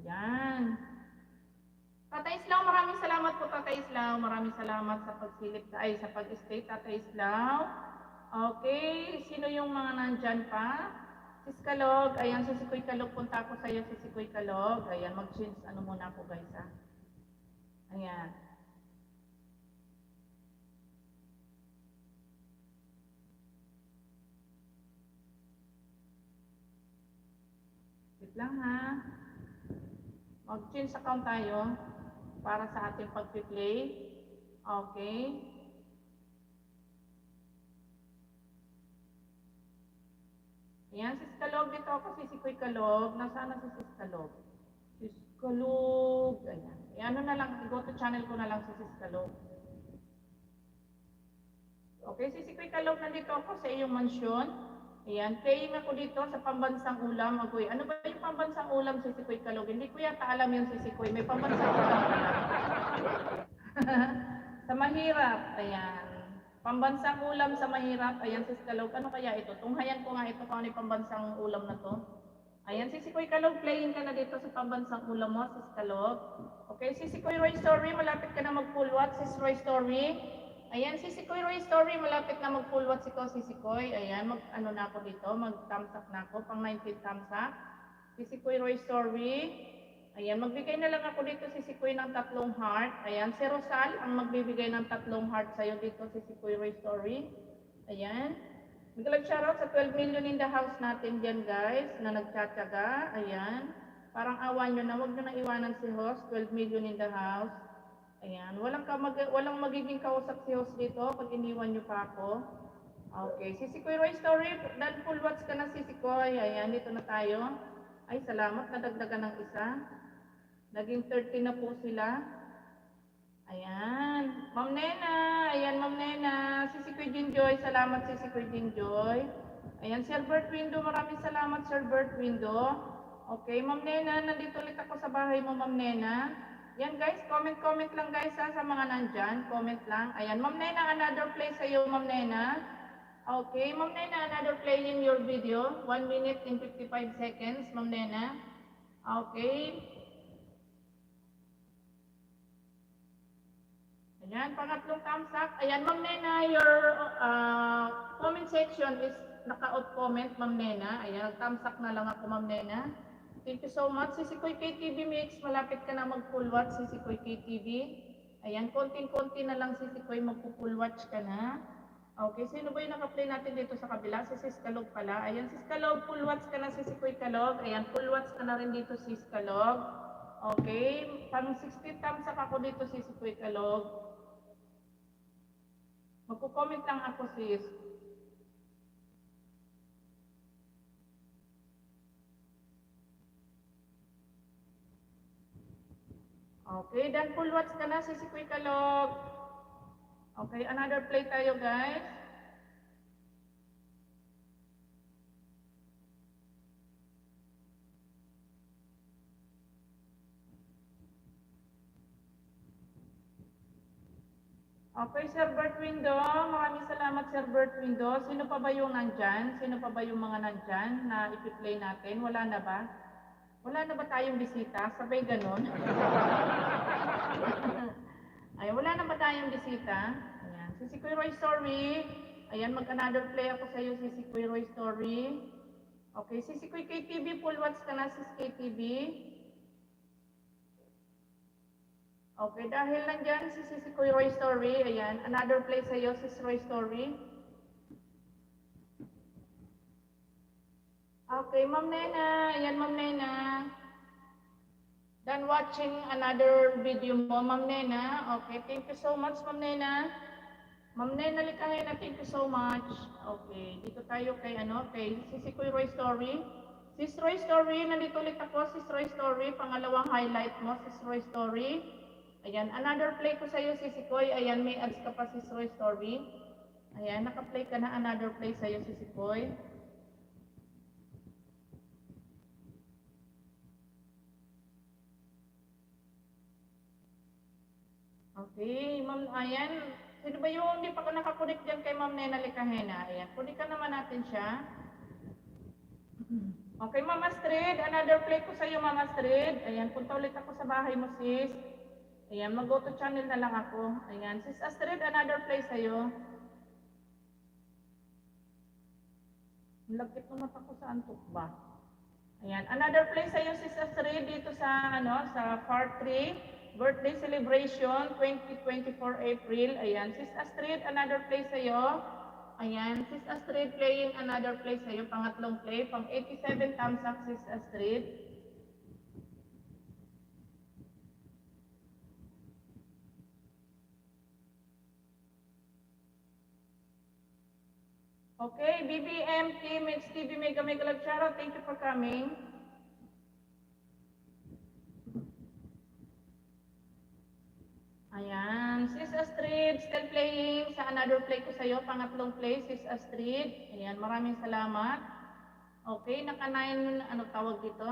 Speaker 1: Ayan. Tatay Islaw, maraming salamat po Tatay Islaw. Maraming salamat sa pagsilip, ay sa pag-stay Tatay Islaw. Okay, sino yung mga nandyan pa? Sis Kalog, ayan, si Sikoy Kalog, punta ako sa iyo, si Sikoy Kalog. Ayan, mag-change ano muna ako guys ha. Ayan. Wait lang ha. Mag-change account tayo para sa ating pag-play. Okay. Ayan, Sis Kalog, dito ako si Sikoy Kalog. Nasaan na si Sis Kalog? Sis Kalog. Ayan. Ayan, ano na lang, go to channel ko na lang si Sis Kalog. Okay, si Sikoy Kalog, nandito ako sa iyong mansyon. Ayan, playing ako dito sa pambansang ulam. Agoy, ano ba yung pambansang ulam si Sikoy Kalog? Hindi ko yata alam yung si Sikoy. May pambansang ulam pala. Sa mahirap, ayan. Pambansang ulam sa mahirap, ayan Sis Kalog. Ano kaya ito? Tunghayan ko nga ito kung ano yung pambansang ulam na to. Ayan, si Sikoy Kalog, playing ka na dito sa pambansang ulam mo, Sis Kalog. Okay, si Sikoy Roy Story, malapit ka na mag-full watch, Sis Roy Story. Ayan, si Sikoy Roy Story, malapit na mag-full watch ito, si Sikoy. Ayan, mag-ano na ako dito, mag-thumbs up na ako, pang 19 thumbs up. Si Sikoy Roy Story. Ayan, magbigay na lang ako dito si Sikoy ng 3 heart. Ayan, si Rosal ang magbibigay ng 3 heart sa'yo dito si Sikoy Roy Story. Ayan. Biglang shoutout sa 12 million in the house natin dyan guys, na nagtsatsaga. Ayan. Parang awa nyo na, huwag nyo na iwanan si host, 12 million in the house. Ayan, walang magiging kausap si host dito pag iniwan nyo pa ako. Okay, si Sikoy Roy Story, dahil full watch ka na si Sikoy. Ayan, dito na tayo. Ay, salamat, nadagdagan ng isa. Naging 30 na po sila. Ayan. Ma'am Nena. Ayan, Ma'am Nena. Si Sikoy Jinjoy. Salamat si Sikoy Jinjoy. Ayan, Sir Bert Window. Maraming salamat, Sir Bert Window. Okay, Ma'am Nena. Nandito ulit ako sa bahay mo, Ma'am Nena. Yan guys, comment lang guys ha, sa mga nandyan. Comment lang. Ayan, Ma'am Nena, another play sa iyo, Ma'am Nena. Okay, Ma'am Nena, another playing your video. 1 minute and 55 seconds, Ma'am Nena. Okay. Ayan, pangatlong thumbs up. Ayan, Ma'am Nena, your comment section is naka-out comment, Ma'am Nena. Ayan, thumbs up na lang ako, Ma'am Nena. Thank you so much. Si Sikoy KTV Mix, malapit ka na mag-full watch si Sikoy KTV. Ayan, konting-konti na lang si Sikoy mag-full watch ka na. Okay, sino ba yung naka-play natin dito sa kabila? Si Sis Kalog pala. Ayan, Sis Kalog, full watch ka na si Sikoy Kalog. Ayan, full watch ka na rin dito si Sis Kalog. Okay, pang 60 thumbs up ako dito si Sikoy Kalog. Magko-comment lang ako sis. Okay, dan full watch ka na si Sikoy Kalog. Okay, another play tayo guys. Okay, Sir Bert Window. Maraming salamat, Sir Bert Window. Sino pa ba yung nandyan? Sino pa ba yung mga nandyan na ipi-play natin? Wala na ba? Wala na ba tayong bisita? Sabay ganun. Ay, wala na ba tayong bisita? Ayan. Si Sikoy Roy Story. Ayan, mag-another play ako sa iyo, si Sikoy Roy Story. Okay, si Sikoy KTV, full watch ka na, sis KTV. Okay, dahil nandyan si Sikoy Roy Story, ayan, another play sa iyo, sis Roy Story. Okay, Ma'am Nena, ayan Ma'am Nena. Done watching another video mo, Ma'am Nena. Okay, thank you so much, Ma'am Nena. Ma'am Nena Likahin na, thank you so much. Okay, dito tayo kay kay si Sikoy Roy Story. Sis Roy Story, nandito ulit ako, Sis Roy Story, pangalawang highlight mo, Sis Roy Story. Ayan, another play ko sa'yo, Sisi Koy. Ayan, may ads ka pa, Sis Roy Story. Ayan, naka-play ka na, another play sa'yo, Sisi Koy. Okay, Ma'am, ayan. Sino ba yung hindi pa ka nakakunik dyan kay Ma'am Nena Likahena? Ayan, kunik naman natin siya. Okay, Ma'am Astrid, another play ko sa iyo, Ma'am Astrid. Ayan, punta ulit ako sa bahay mo, sis. Ayan, mag-go to channel na lang ako. Ayan, sis Astrid, another play sa iyo. Lagkit ng mata ko sa antok ba? Ayan, another play sa iyo, sis Astrid, dito sa, sa part 3, birthday celebration, 2024 April. Ayan, sis Astrid, another play sa iyo. Ayan, sis Astrid playing another play sa'yo, pangatlong play, pang 87 thumbs up, sis Astrid. Okay, BBM team, it's TV Mega Mega Love Shoutout, thank you for coming. Ayan, sis Astrid, still playing sa another play ko sa'yo, pangatlong play, sis Astrid. Ayan, maraming salamat. Okay, naka-9, ano tawag dito?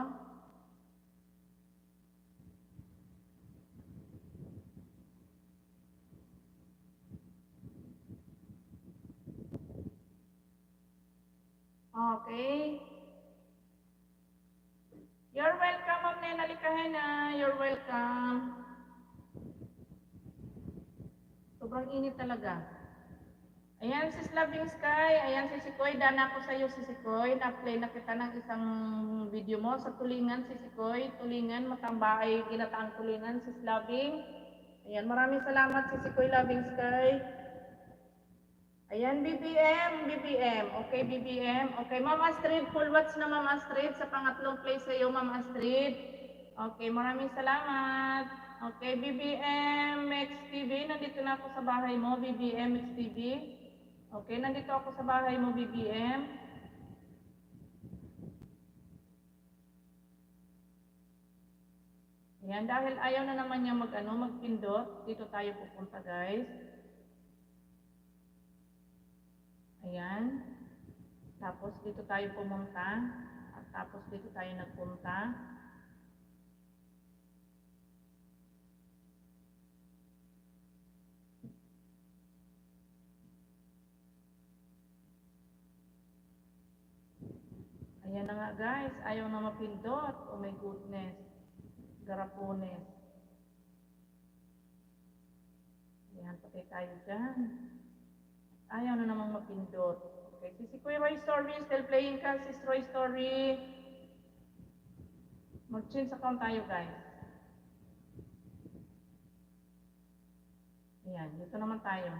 Speaker 1: Okay. You're welcome, Ma'am Nena Likahena. You're welcome. Sobrang init talaga. Ayan, sis Loving Sky. Ayan, Sisikoy. Dana ako sa iyo, Sisikoy. Na-play na kita ng isang video mo sa tulingan, Sisikoy. Tulingan, matambay, ginataang tulingan, sis Loving. Ayan, maraming salamat, Sisikoy Loving Sky. Ayan, BBM. Okay, BBM. Okay, Ma'am Astrid, full watch na Ma'am Astrid sa pangatlong play sa iyo, Ma'am Astrid. Okay, maraming salamat. Okay, BBM XTV, nandito na ako sa bahay mo, BBM XTV. Okay, nandito ako sa bahay mo, BBM. Ayan, dahil ayaw na naman niya magpindot, dito tayo pupunta, guys. Ayan. Tapos dito tayo pumunta. At tapos dito tayo nagpunta. Ayan na nga guys. Ayaw na mapindot. Oh my goodness. Garapones. Ayan, patay tayo dyan. Ayaw na namang mapindot. Okay, si Kuya Roy Story, still playing ka, sis Roy Story. Mag-change account tayo, guys. Ayan, dito naman tayo.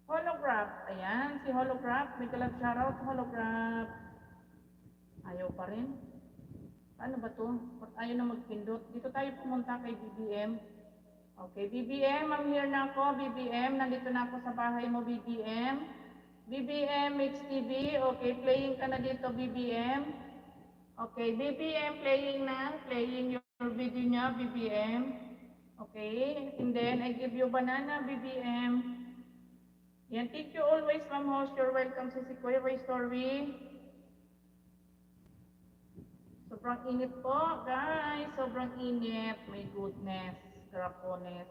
Speaker 1: Holograph. Ayan, si Holograph. May kalab shoutout, Holograph. Ayaw pa rin. Paano ba to? Ayaw na magpindot. Dito tayo pumunta kay BBM. Okay, BBM, I'm here na ako, BBM. Nandito na ako sa bahay mo, BBM. BBM XTV. Okay, playing ka na dito, BBM. Okay, BBM playing na. Playing your video niya, BBM. Okay, and then I give you banana, BBM. Yan, thank you always, Ma'am Host. You're welcome sa si Kuya Roy Story. Sobrang init po, guys. Sobrang init. My goodness. Grapones.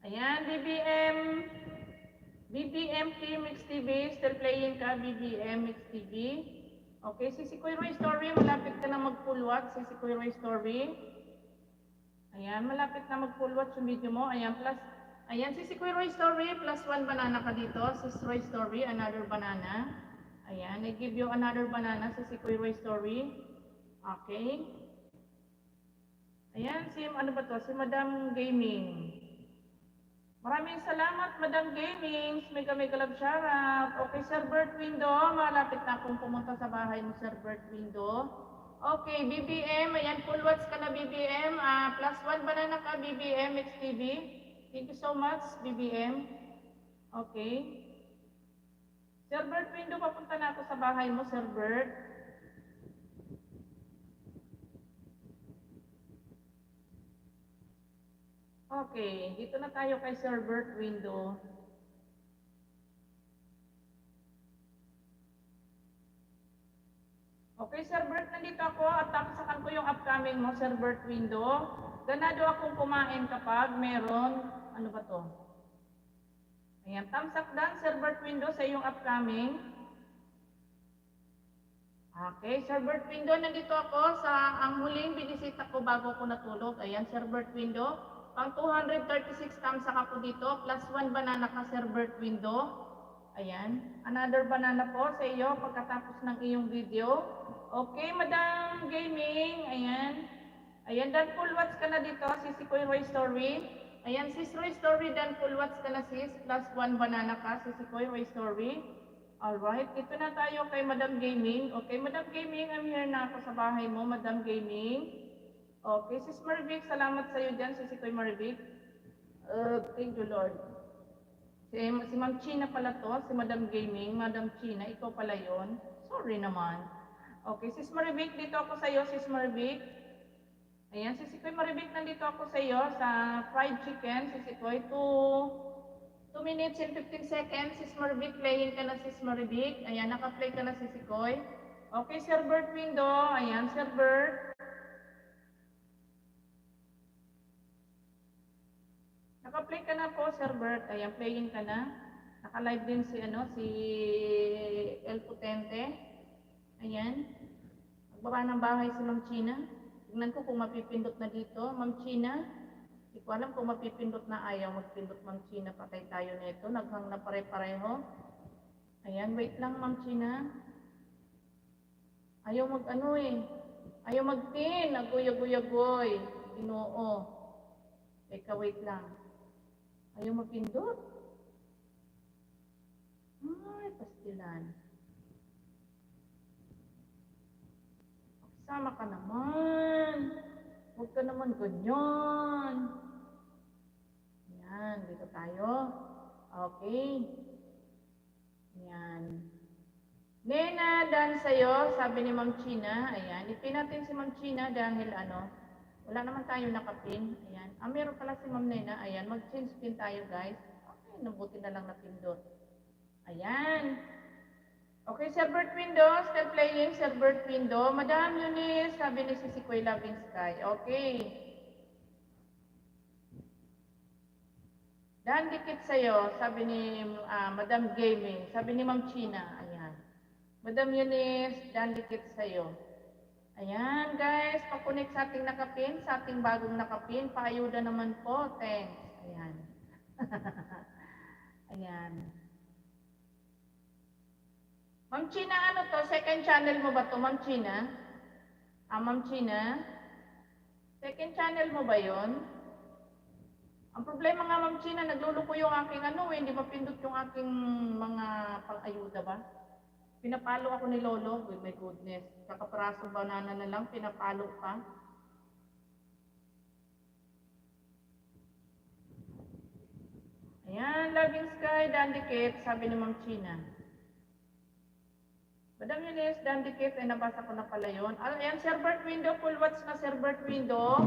Speaker 1: Ayan, BBM Team XTV. Still playing ka, BBM XTV. Okay, si Kuya Roy Story. Malapit ka na mag-full watch. Si Kuya Roy Story. Ayan, malapit na mag-full watch yung video mo. Ayan, plus... Ayan, si Kuya Roy Story, plus 1 banana ka dito. Si Roy Story, another banana. Ayan, I give you another banana si Kuya Roy Story. Okay. Ayan, ano ba to? Si Madam Gaming. Maraming salamat, Madam Gaming. Mega Mega Love Shoutout. Okay, Sir Bert Window. Malapit na akong pumunta sa bahay mo, Sir Bert Window. Okay, BBM, ayan, full watch ka na BBM. +1 banana ka BBM XTV. Thank you so much BBM. Okay. Sir Bert, window, papunta na ako sa bahay mo, Sir Bert. Okay, dito na tayo kay Sir Bert window. Okay, Sir Bert, nandito ako at taksakan ko yung upcoming mo, Sir Bert window. Ganado akong kumain kapag meron, ano ba to? Ayan, thumbs up dan, Sir Bert window, sa yung upcoming. Okay, Sir Bert window, nandito ako sa ang huling binisita ko bago ko natulog. Ayan, Sir Bert window. Pang 236 thumbs up ako dito, +1 banana ka, Sir Bert window. Ayan, another banana po sa iyo pagkatapos ng iyong video. Okay, Madam Gaming, ayan. Ayan, dan full watch ka na dito, sis Koy Roy Story. Ayan, sis Roy Story, dan full watch ka na sis, +1 banana ka, sis Koy Roy Story. Alright, dito na tayo kay Madam Gaming. Okay, Madam Gaming, I'm here na ako sa bahay mo, Madam Gaming. Okay, sis Marvic, salamat sa iyo dyan, sis Koy Marvic. Thank you, Lord. Si Ma'am China pala to, si Madam Gaming, Madam China, ikaw pala yon. Sorry naman. Okay, sis Marvic, dito ako sa iyo, sis Marvic. Ayan, sis Koy Marvic, nandito ako sa iyo sa fried chicken, sis Koy, 2 minutes and 15 seconds, sis Marvic, playing ka na sis Marvic. Ayan, naka-play ka na sis Koy. Okay, Sir Bert window, ayan, Sir Bert. Naka-play ka na po, Sir Bert. Ayan, playing ka na. Naka-live din si, si El Potente. Ayan. Magbaba ng bahay si Ma'am China. Tignan ko kung mapipindot na dito. Ma'am China, hindi ko alam kung mapipindot na, ayaw magpindot, Ma'am China. Patay tayo nito. Naghang na pare-pareho. Ayan, wait lang, Ma'am China. Ayaw mag-ano eh. Ayaw mag-pin. Agoy-agoy-agoy. Ginoo. Teka, wait lang. Ayaw mapindot. Ay, pastilan. Sama ka naman. Huwag ka naman ganyan. Yan, dito tayo. Okay. Yan. Nena, dan sa'yo, sabi ni Ma'am China. Ayan, ipin natin si Ma'am China dahil wala naman tayo nakapin. Ayan. Meron pala si Ma'am Nena. Ayan, mag-change pin tayo, guys. Okay, nabuti na lang napindot. Ayan. Okay, Sir Bert window. Still playing, Sir Bert window. Madam Eunice, sabi ni Sisi Koy Loving Sky. Okay. Dan dikit sa'yo, sabi ni Madam Gaming. Sabi ni Ma'am China. Ayan. Madam Eunice, dan dikit sa'yo. Ayan, guys, pakunik sa ating nakapin, sa ating bagong nakapin, paayuda naman po, thanks. Ayan. Ayan. Ma'am China, ano to? Second channel mo ba to, Ma'am China? Ma'am China? Second channel mo ba yon? Ang problema nga, Ma'am China, nagluluko yung aking hindi mapindot yung aking mga pang-ayuda ba? Pinapalo ako ni Lolo. Oh my goodness. Kakapraso banana na lang, pinapalo ka. Ayan, Loving Sky, Dandikit, sabi ni Ma'am China. Madam Eunice, Dandikit, ay nabasa ko na pala yun. Ayan, Sir Bert window, full watch na Sir Bert window.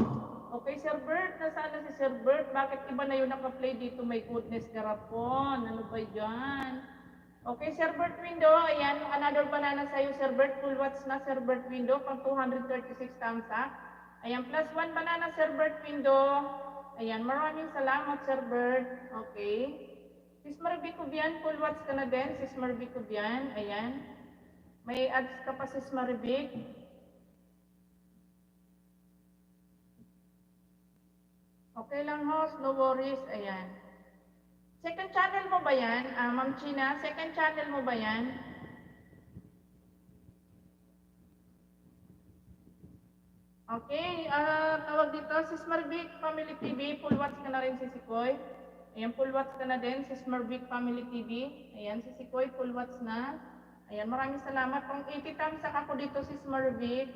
Speaker 1: Okay, Sir Bert, nasaan na si Sir Bert? Bakit iba na yun naka-play dito? My goodness, garapon. Ano ba yan? Okay, Sir Bert window, ayan, another banana sa'yo, Sir Bert, full watch na, Sir Bert window, pang 236 thumbs up. Ayan, +1 banana, Sir Bert window. Ayan, maraming salamat, Sir Bert. Okay. Sis Marvic Cubian, full watch ka na din, Sis Marvic Cubian. Ayan. May ads ka pa, Sis Marvic. Okay lang, host, no worries. Ayan. Second channel mo ba yan, Ma'am China? Second channel mo ba yan? Okay, tawag dito, Sis Marvic Family TV, full watch ka na rin, Sis Koy. Ayan, full watch ka na din, Sis Marvic Family TV. Ayan, Sis Koy, full watch na. Ayan, maraming salamat. Kung 80 thumbs ako dito, Sis Marvic.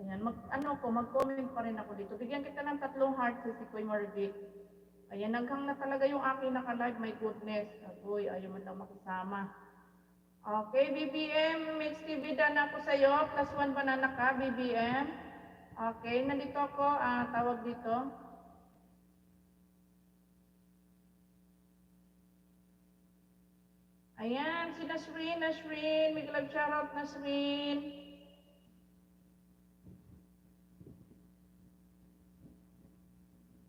Speaker 1: Ayan, mag-comment pa rin ako dito. Bigyan kita ng 3 hearts si Kuya Marvic. Ayan, naghang na talaga yung aking naka-live. My goodness. Agoy, ayaw man lang makisama. Okay, BBM, Mix TV dan ako sa'yo. +1 banana ka, BBM. Okay, nandito ako. Tawag dito. Ayan, si Nasrin. Big love shoutout, Nasrin.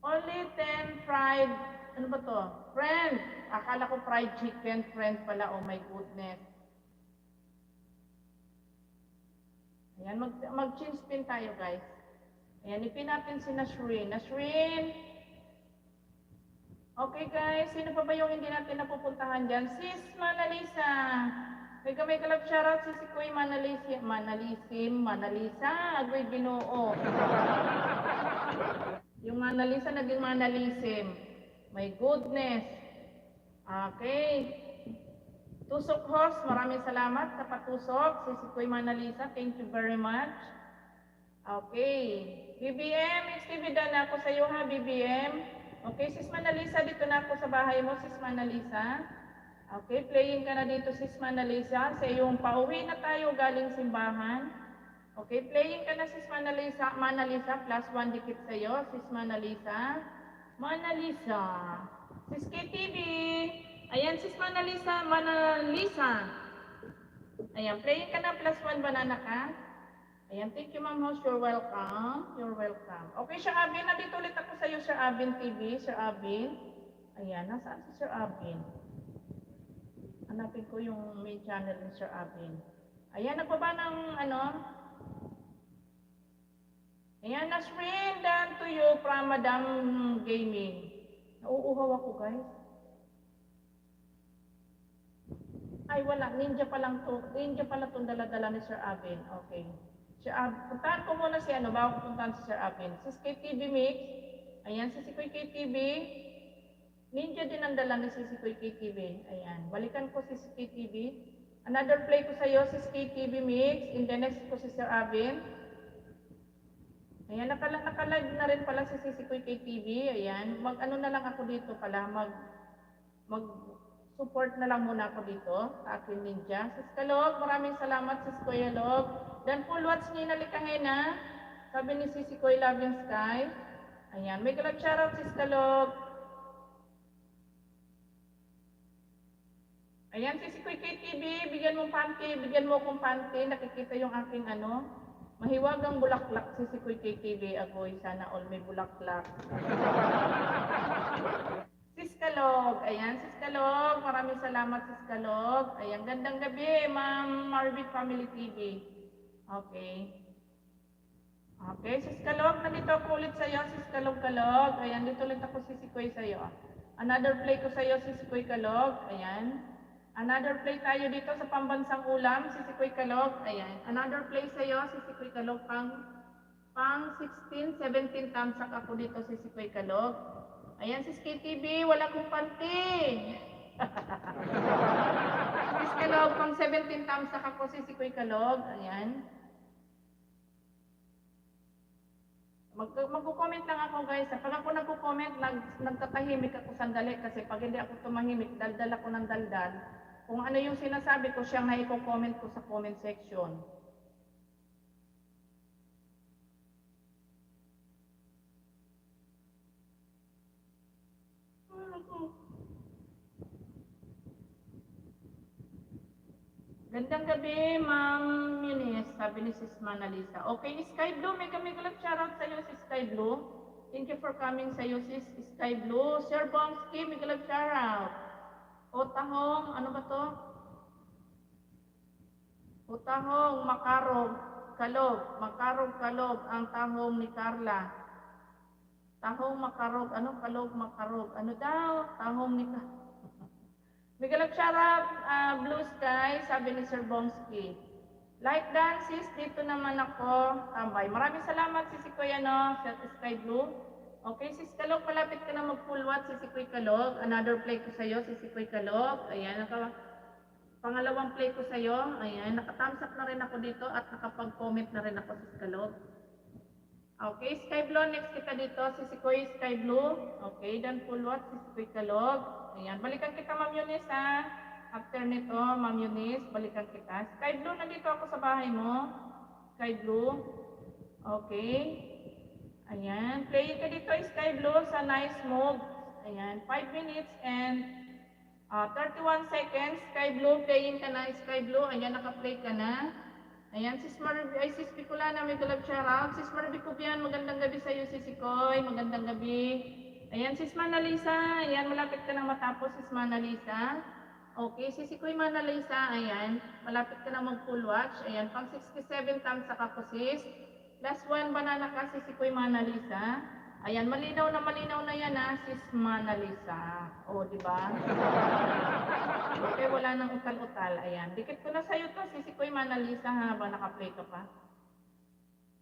Speaker 1: Only 10 fried, ano ba to? Friend. Akala ko fried chicken, friend pala. Oh my goodness. Ayan, mag-chin spin tayo guys. Ayan, ipin natin si Nasrin. Nasrin! Okay guys, sino pa ba yung hindi natin napupuntahan dyan? Sis Manalisa! May kalab shoutout si Kuya Manalisa, agoy Ginoo. Yung Manalisa naging Manalisim. My goodness. Okay. Tusok host, maraming salamat sa patusok. Si Kuya Manalisa, thank you very much. Okay. BBM, XTV na ako sa iyo ha, BBM. Okay, Sis Manalisa, dito na ako sa bahay mo, Sis Manalisa. Okay, playing ka na dito, Sis Manalisa. Sa iyong pauwi na tayo galing simbahan. Okay, playing ka na, Sis Manalisa. +1 dikit sa iyo, Sis Manalisa. Sis KTV. Ayan, Sis Manalisa. Ayan, playing ka na, +1 banana ka. Ayan, thank you, Ma'am Host. You're welcome. Okay, Sir Abin, nandito ulit ako sa iyo, Sir Abin TV. Sir Abin. Ayan, nasaan si Sir Abin? Hanapin ko yung main channel ni Sir Abin. Ayan, nagpaba ng Ayan, Nasrin, done to you from Madam Gaming. Nauuhaw ako, guys. Ay, wala. Ninja pala itong dala-dala ni Sir Abin. Okay. Sir Abin, puntahan ko muna si bago puntahan si Sir Abin. Si KTV Mix. Ayan, si Kuya KTV. Ninja din ang dala ni si Kuya KTV. Ayan, balikan ko si KTV. Another play ko sa iyo, si KTV Mix. In the next ko si Sir Abin. Ayan, naka-live na rin pala si Kuya KTV. Ayan, mag-ano na lang ako dito pala, mag-support na lang muna ako dito sa akin ninja. Sis Kalog, maraming salamat Sis Kuya Log. Dan full watch ni Nalikahena, sabi ni Sisi Kuya Loving Sky. Ayan, may kalab shoutout Sis Kalog. Ayan, Sisi Kuya KTV, bigyan mo akong panty, nakikita yung aking mahiwagang bulaklak si Kuya KTV. Agoy, sana all may bulaklak. Sis Kalog, ayan, Sis Kalog, maraming salamat Sis Kalog. Ayan, gandang gabi, Ma'am Marvic Family TV. Okay. Okay, Sis Kalog, nandito ako ulit sa iyo, Sis Kalog. Ayan, dito ulit ako Sis Kuya sa iyo. Another play ko sa iyo, Sis Kuya Kalog. Ayan. Another play tayo dito sa pambansang ulam, Sis Kuya Kalog. Ayan. Another play sa iyo, Sis Kuya Kalog, pang 16, 17 tamsak ako dito, Sis Kuya Kalog. Ayan, Sis KTV, wala kong panty. Sis Kalog, pang 17 tamsak ako, Sis Kuya Kalog. Ayan. Magko-comment lang ako guys. Pag ako nagko-comment, nagtatahimik ako sandali kasi pag hindi ako tumahimik, daldal ako ng daldal. Kung ano yung sinasabi ko, siyang naiko-comment ko sa comment section. Gandang gabi, Ma'am Eunice, sabi ni Sis Manalisa. Okay, Sky Blue, may kalab shoutout sa iyo, Sis Sky Blue. Thank you for coming sa iyo, Sis Sky Blue. Sir Bongski, may kalab shoutout. Otahong, ano ba to? Otahong, Makarog, Kalog, ang tahong ni Carla. Tahong Makarog, Makarog, ano daw? Tahong ni Carla. May kalab shoutout, Blue Sky, sabi ni Sir Bongski. Like dan, sis, dito naman ako tambay. Maraming salamat, Sis Kuya, Sky Blue. Okay, Sis Kalog, malapit ka na mag-full watch, Sis Kuya Kalog. Another play ko sa iyo, Sis Kuya Kalog. Ayan, pangalawang play ko sa iyo. Ayan, nakatthumbs up na rin ako dito at nakapag-comment na rin ako, Sis Kalog. Okay, sky blue. Next kita dito. Sisikoy sky blue. Okay, then full watch. Sisikoy kalog. Ayan. Balikan kita, Ma'am Eunice, ha. After nito, Ma'am Eunice, balikan kita. Sky blue, nandito ako sa bahay mo. Sky blue. Okay. Ayan. Playing ka dito, sky blue, sa nice move. Ayan. 5 minutes and 31 seconds. Sky blue, playing ka na, sky blue. Ayan, naka-play ka na. Ayan, sis Marvi, ay sis Picolana, may galab shout out. Sis Marvi Kubian, magandang gabi sa iyo, sis Sikoy, magandang gabi. Ayan, sis Manalisa, ayan, malapit ka nang matapos, sis Manalisa. Okay, sis Sikoy Manalisa, ayan, malapit ka nang mag-full watch. Ayan, pang 67 times sa kako, sis. Last one, banana ka, sis Sikoy Manalisa. Ayan, malinaw na yan, ha, sis Manalisa. O, di ba? Okay, wala nang utal-utal. Ayan. Dikit ko na sa'yo to. Sisikoy Manalisa habang naka-play ka pa.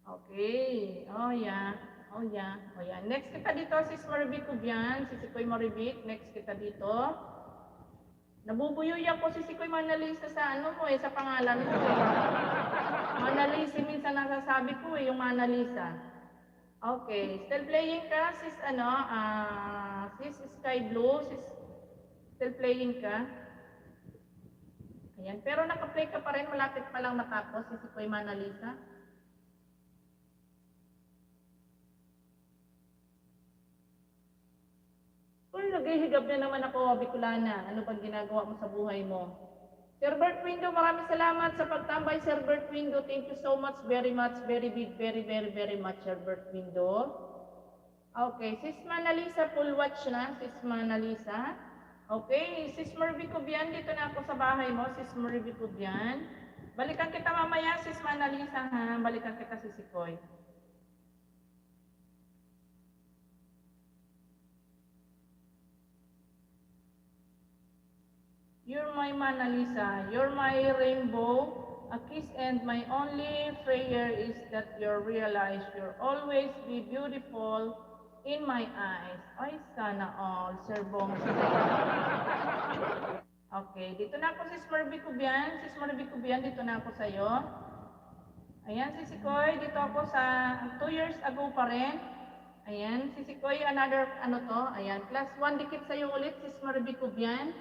Speaker 1: Okay. Oh, yeah. Oh, yeah. Oh, yeah. Next kita dito, sis Maribik Kubian. Sisikoy Maribik. Next kita dito. Nabubuyoy ako Sisikoy Manalisa sa ano mo sa pangalan mo Manalisa minsan nasasabi ko yung Manalisa. Okay. Still playing ka, sis sis Sky Blue. Sis, still playing ka. Ayan. Pero naka-play ka pa rin, malapit pa lang matapos, si Sikoy Manalisa. Kung naghihigab na naman ako, Bicolana, ano pang ginagawa mo sa buhay mo? Sir Bert Window, maraming salamat sa pagtambay, Sir Bert Window. Thank you so much, very much, very big, very much, Sir Bert Window. Okay, sis Manalisa, full watch na, sis Manalisa. Okay, sis Marvi Kubian, dito na ako sa bahay mo, sis Marvi Kubian. Balikan kita mamaya, sis Manalisa, ha? Balikan kita, sis Sikoy. You're my Manalisa, you're my rainbow, a kiss, and my only prayer is that you realize you'll always be beautiful in my eyes. Ay, sana all, Sir Bong. Okay, dito na ako, sis Marvi Kubian. Sis Marvi Kubian, dito na ako sa'yo. Ayan, sis Sikoy, dito ako sa 2 years ago pa rin. Ayan, sis Sikoy, another, ayan, plus 1 dikit sa'yo ulit, sis Marvi Kubian.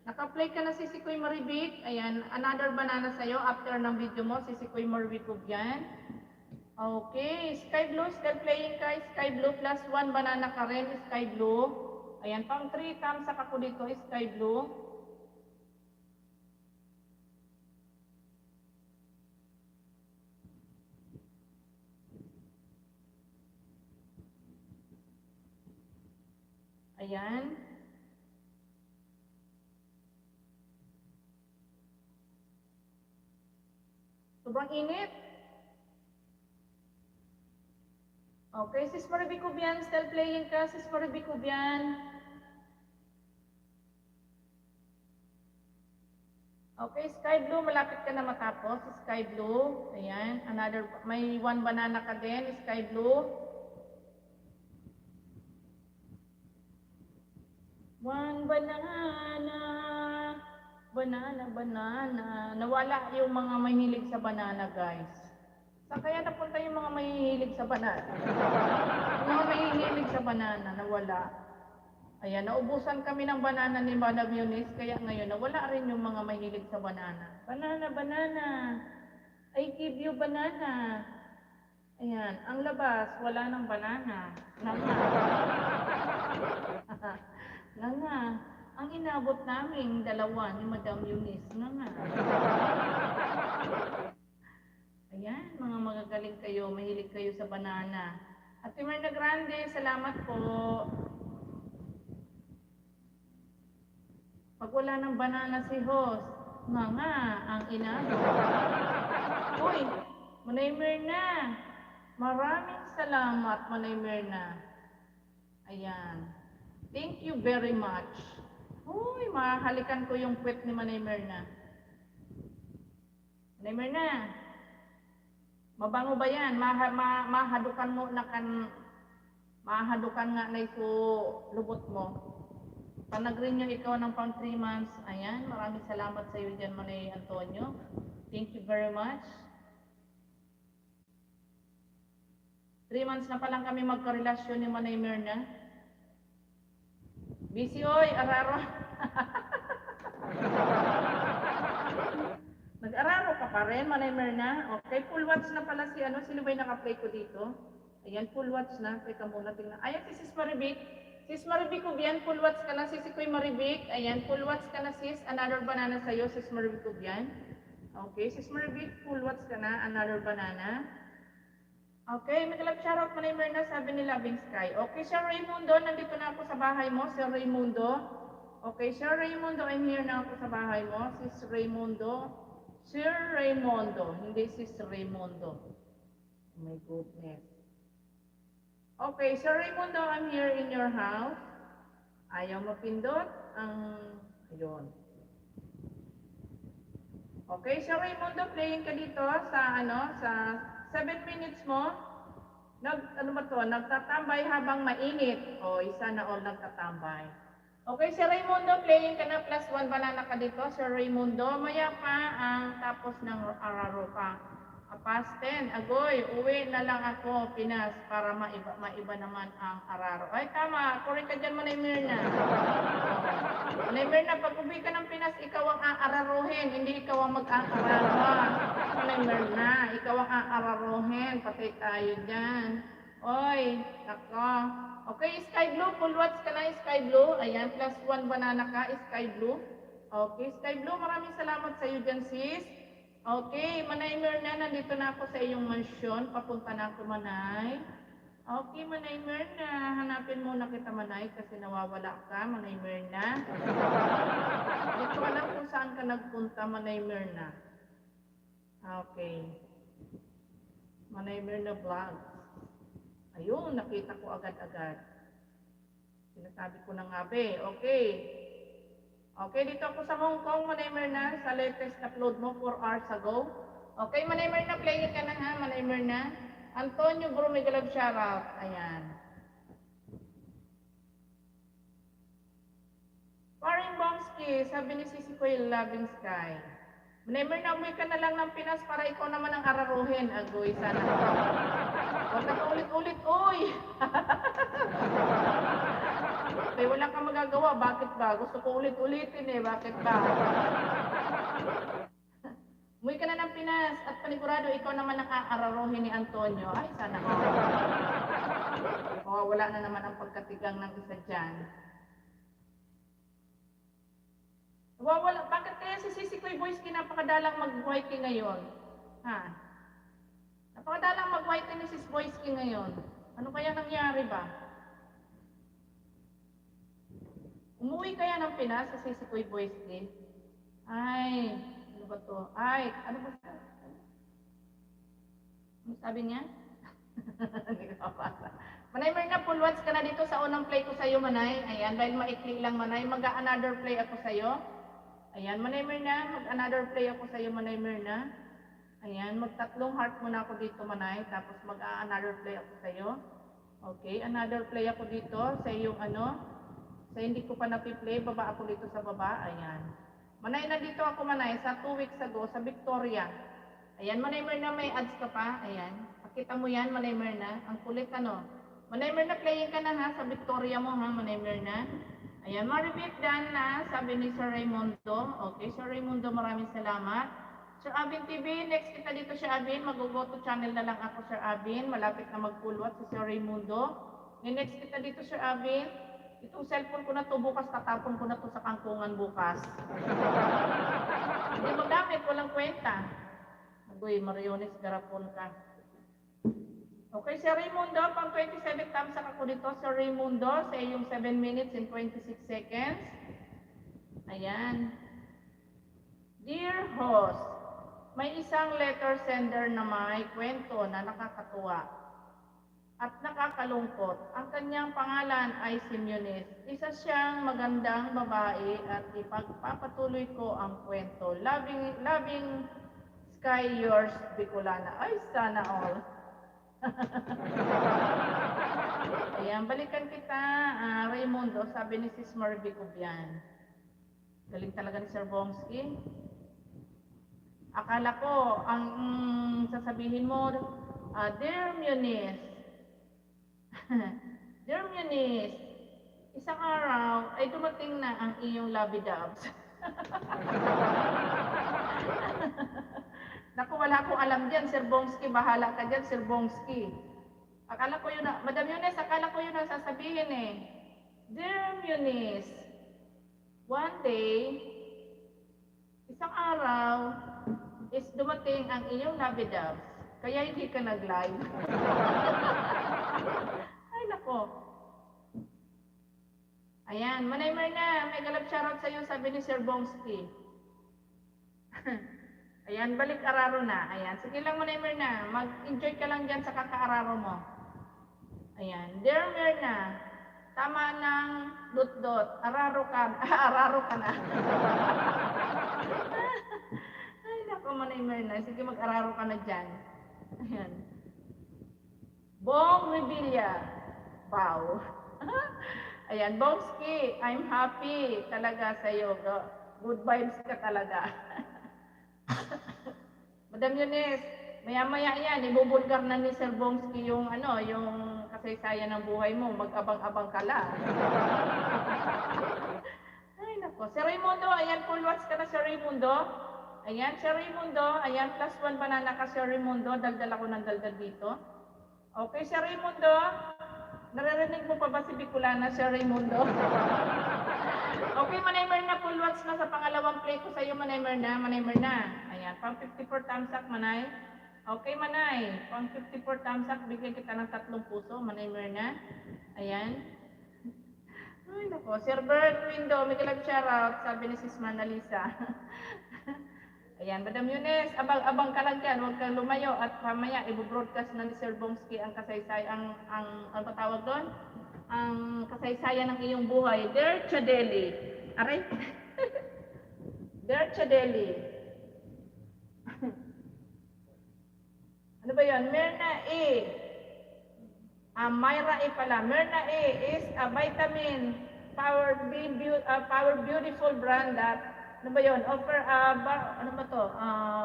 Speaker 1: Naka-play ka na, sis Sikoy Maribik. Ayan, another banana sa'yo after ng video mo, sis Sikoy Marvi Kubian. Okay, Sky Blue, still playing ka, Sky Blue, plus 1 banana ka rin, Sky Blue. Ayan, pang 3 times sa kako dito, Sky Blue. Ayan. Sobrang init. Okay, sis Maribik Kubian, still playing ka, sis Maribik Kubian. Okay, Sky Blue, malapit ka na matapos, Sky Blue. Ayan, another, may 1 banana ka din, Sky Blue. 1 banana, banana. Nawala yung mga mahilig sa banana, guys. Saan kaya napunta yung mga mahihilig sa banana? Yung mga mahihilig sa banana, nawala. Ayan, naubusan kami ng banana ni Madam Eunice, kaya ngayon nawala rin yung mga mahilig sa banana. Banana. I give you banana. Ayan, ang labas, wala ng banana. Nga. Ang inabot namin, 2 ni Madam Eunice. Nga. Ayan, mga magagaling kayo, mahilig kayo sa banana. At Timerna Grande, salamat po. Pag wala ng banana si host, nga, ang inabot. Uy, Manay Mirna, maraming salamat, Manay Mirna. Ayan. Thank you very much. Uy, mahalikan ko yung puwet ni Manay Mirna. Manay Mirna, mabango ba yan? Mahadukan mo na mahadukan nga na iso lubot mo. Panag-rin nyo ikaw ng pang 3 months. Ayan, maraming salamat sa iyo dyan, Manay Antonio. Thank you very much. 3 months na pa lang kami magkarelasyon ni Manay Mirna. Busy oy, araro. Nag-araro ka pa rin, Manay Mirna. Okay, full watch na pala si sino ba yung naka-play ko dito? Ayan, full watch na. Teka muna, tingnan. Ayan, si Sis Maribik. Sis Maribik Ubian, full watch ka na. Sis Ikoy Maribik. Ayan, full watch ka na, sis. Another banana sa'yo, Sis Maribik Ubian. Okay, Sis Maribik, full watch ka na. Another banana. Okay, mag-love shoutout Manay Mirna, sabi ni Loving Sky. Okay, Sir Raimundo, nandito na ako sa bahay mo, Sir Raimundo. Okay, Sir Raimundo, I'm here na ako sa bahay mo, Sis Raimundo. Sir Raimundo, hindi Sis Raimundo. Oh my goodness. Okay, Sir Raimundo, I'm here in your house. Ayaw mapindot ang ayun. Okay, Sir Raimundo, playing ka dito sa sa 7 minutes mo. Nagtatambay habang mainit. O, isa na all nagtatambay. Okay, Sir Raimundo, playing ka na plus 1 banana ka dito, Sir Raimundo. Maya pa ang tapos ng araro ka. Past 10, agoy, uwi na lang ako, Pinas, para maiba naman ang araro. Ay, tama, correct ka dyan, Manay Mirna. Manay Mirna, pag uwi ka ng Pinas, ikaw ang aararuhin, hindi ikaw ang mag-aararo. Manay Mirna, ikaw ang aararuhin, patay tayo dyan. Oy, ako. Okay, Sky Blue, full watch ka na, Sky Blue. Ayan, plus 1 banana ka, Sky Blue. Okay, Sky Blue, maraming salamat sa iyo dyan, sis. Okay, Manay Mirna, nandito na ako sa iyong mansyon. Papunta na ako, Manay. Okay, Manay Mirna, hanapin muna kita, Manay, kasi nawawala ka, Manay Mirna. Hindi ko alam kung saan ka nagpunta, Manay Mirna. Okay. Manay Mirna Vlogs. Ayun, nakita ko agad-agad. Sinasabi ko na nga, be. Okay. Okay, dito ako sa Hong Kong, Manay Mirna, sa latest upload mo 4 hours ago. Okay, Manay Mirna, playing ka na ha, Manay Mirna. Antonio Brumigalab shoutout. Ayan. Paring Bomsky, sabi ni Sisi ko yung Loving Sky. Manay Mirna, umuwi ka na lang ng Pinas para ikaw naman ang araruhin. Agoy, sana. Huwag ka ulit-ulit, uy! Okay, wala kang magagawa. Bakit ba? Gusto ko ulit-ulitin eh. Bakit ba? Umuwi ka na ng Pinas at panigurado ikaw naman ang aararuhin ni Antonio. Ay, sana ko. Wala na naman ang pagkatigang ng isa dyan. Wala. Bakit kaya si Sisi Koy Boys napakadalang mag-whitey ngayon? Ha? Napakadalang mag-whitey ni Sis Boyski ngayon. Ano kaya nangyari ba? Umuwi kaya ng Pinas sa Sisi Koy Boyski? Ay, ano ba to? Ay, ano ba? Ano sabi niya? Hindi ko mapasa. Manay Mirna, full watch ka na dito sa unang play ko sa'yo, Manay. Ayan, dahil maikli lang, Manay. Mag-another play ako sa'yo. Ayan, Manay Mirna, mag-another play ako sa'yo, Manay Mirna. Ayan, mag-3 heart muna ako dito, Manay. Tapos mag-another play ako sa'yo. Okay, another play ako dito sa iyong sa hindi ko pa napi-play, baba ako dito sa baba. Ayan. Manay, nandito ako, Manay, sa 2 weeks ago, sa Victoria. Ayan, Manay Mirna, may ads ka pa. Ayan. Pakita mo yan, Manay Mirna. Ang kulit, Manay Mirna, playing ka na ha, sa Victoria mo ha, Manay Mirna. Ayan, ma-repeat dan na, sabi ni Sir Raimundo. Okay, Sir Raimundo, maraming salamat. Sir Abin TV, next kita dito, Sir Abin. Mag-go to channel na lang ako, Sir Abin. Malapit na mag-full watch si Sir Raimundo. Next kita dito, Sir Abin. Itong cellphone ko na to bukas, tatapon ko na to sa kangkungan bukas. Hindi magamit, walang kwenta. Agoy, Mariones, garapon ka. Okay, Sir Raimundo, pang 27 thumbs up ako dito, Sir Raimundo, sa iyong 7 minutes and 26 seconds. Ayan. Dear host, may isang letter sender na may kwento na nakakatuwa at nakakalungkot. Ang kanyang pangalan ay si Munis. Isa siyang magandang babae at ipagpapatuloy ko ang kwento. Loving Sky, yours, Bicolana. Ay, sana all. Ayan, balikan kita, Raimundo, sabi ni Sis Marvic Ubian. Galing talaga ni Sir Bomsky. Akala ko, ang sasabihin mo, Dear Munis, Dear Eunice, isang araw ay dumating na ang iyong lovey-doves. Naku, wala akong alam dyan, Sir Bongski. Bahala ka dyan, Sir Bongski. Akala ko yun na, Madam Eunice, akala ko yun ang sasabihin eh. Dear Eunice, one day, isang araw, is dumating ang iyong lovey-doves. Kaya hindi ka nag-live. Ay, nako. Ayan, Manay Merna, may galap shoutout sa'yo, sabi ni Sir Bongski. Ayan, balik araro na. Ayan, sige lang Manay Merna, mag-enjoy ka lang dyan sa kakaararo mo. Ayan, Dear Merna, tama ng dot-dot, araro ka, araro ka na. Ay, nako Manay Merna, sige mag-araro ka na dyan. Ayan. Bong Revilla, wow. Ayan, Bongski, I'm happy talaga sa'yo. Good vibes ka talaga. Madam Eunice, maya-maya yan, ibubulgar na ni Sir Bongski yung yung kasaysayan ng buhay mo. Mag-abang-abang ka lang. Ay, nako. Sir Raimundo, ayan, full watch ka na, Sir Raimundo. Ayan, Sir Raimundo, ayan, +1 banana ka, Sir Raimundo. Dagdal ako ng daldal dito. Okay, Sir Raimundo. Naririnig mo pa ba si Bicolana, Sir Raimundo? Okay, Manay Merna, full watch na sa pangalawang play ko sa iyo, Manay Merna. Manay Merna. Ayan, pang 54 thumbs up, Manay. Okay, Manay. Pang 54 thumbs up, bigyan kita ng 3 puso, Manay Merna. Ayan. Ay, nako. Sir Bert Window, may kalag shoutout, sabi ni Sis Manalisa. Ayan, Madam Eunice, abang-abang ka lang dyan, huwag kang lumayo at mamaya i-broadcast na ni Sir Bongski ang kasaysayan, ang patawag doon, ang kasaysayan ng iyong buhay. Dear Chadeli, aray? Dear Chadeli, ano ba yun? Myrna A, Myra A pala, Myrna A is a vitamin power beautiful brand that ano ba yun? Offer,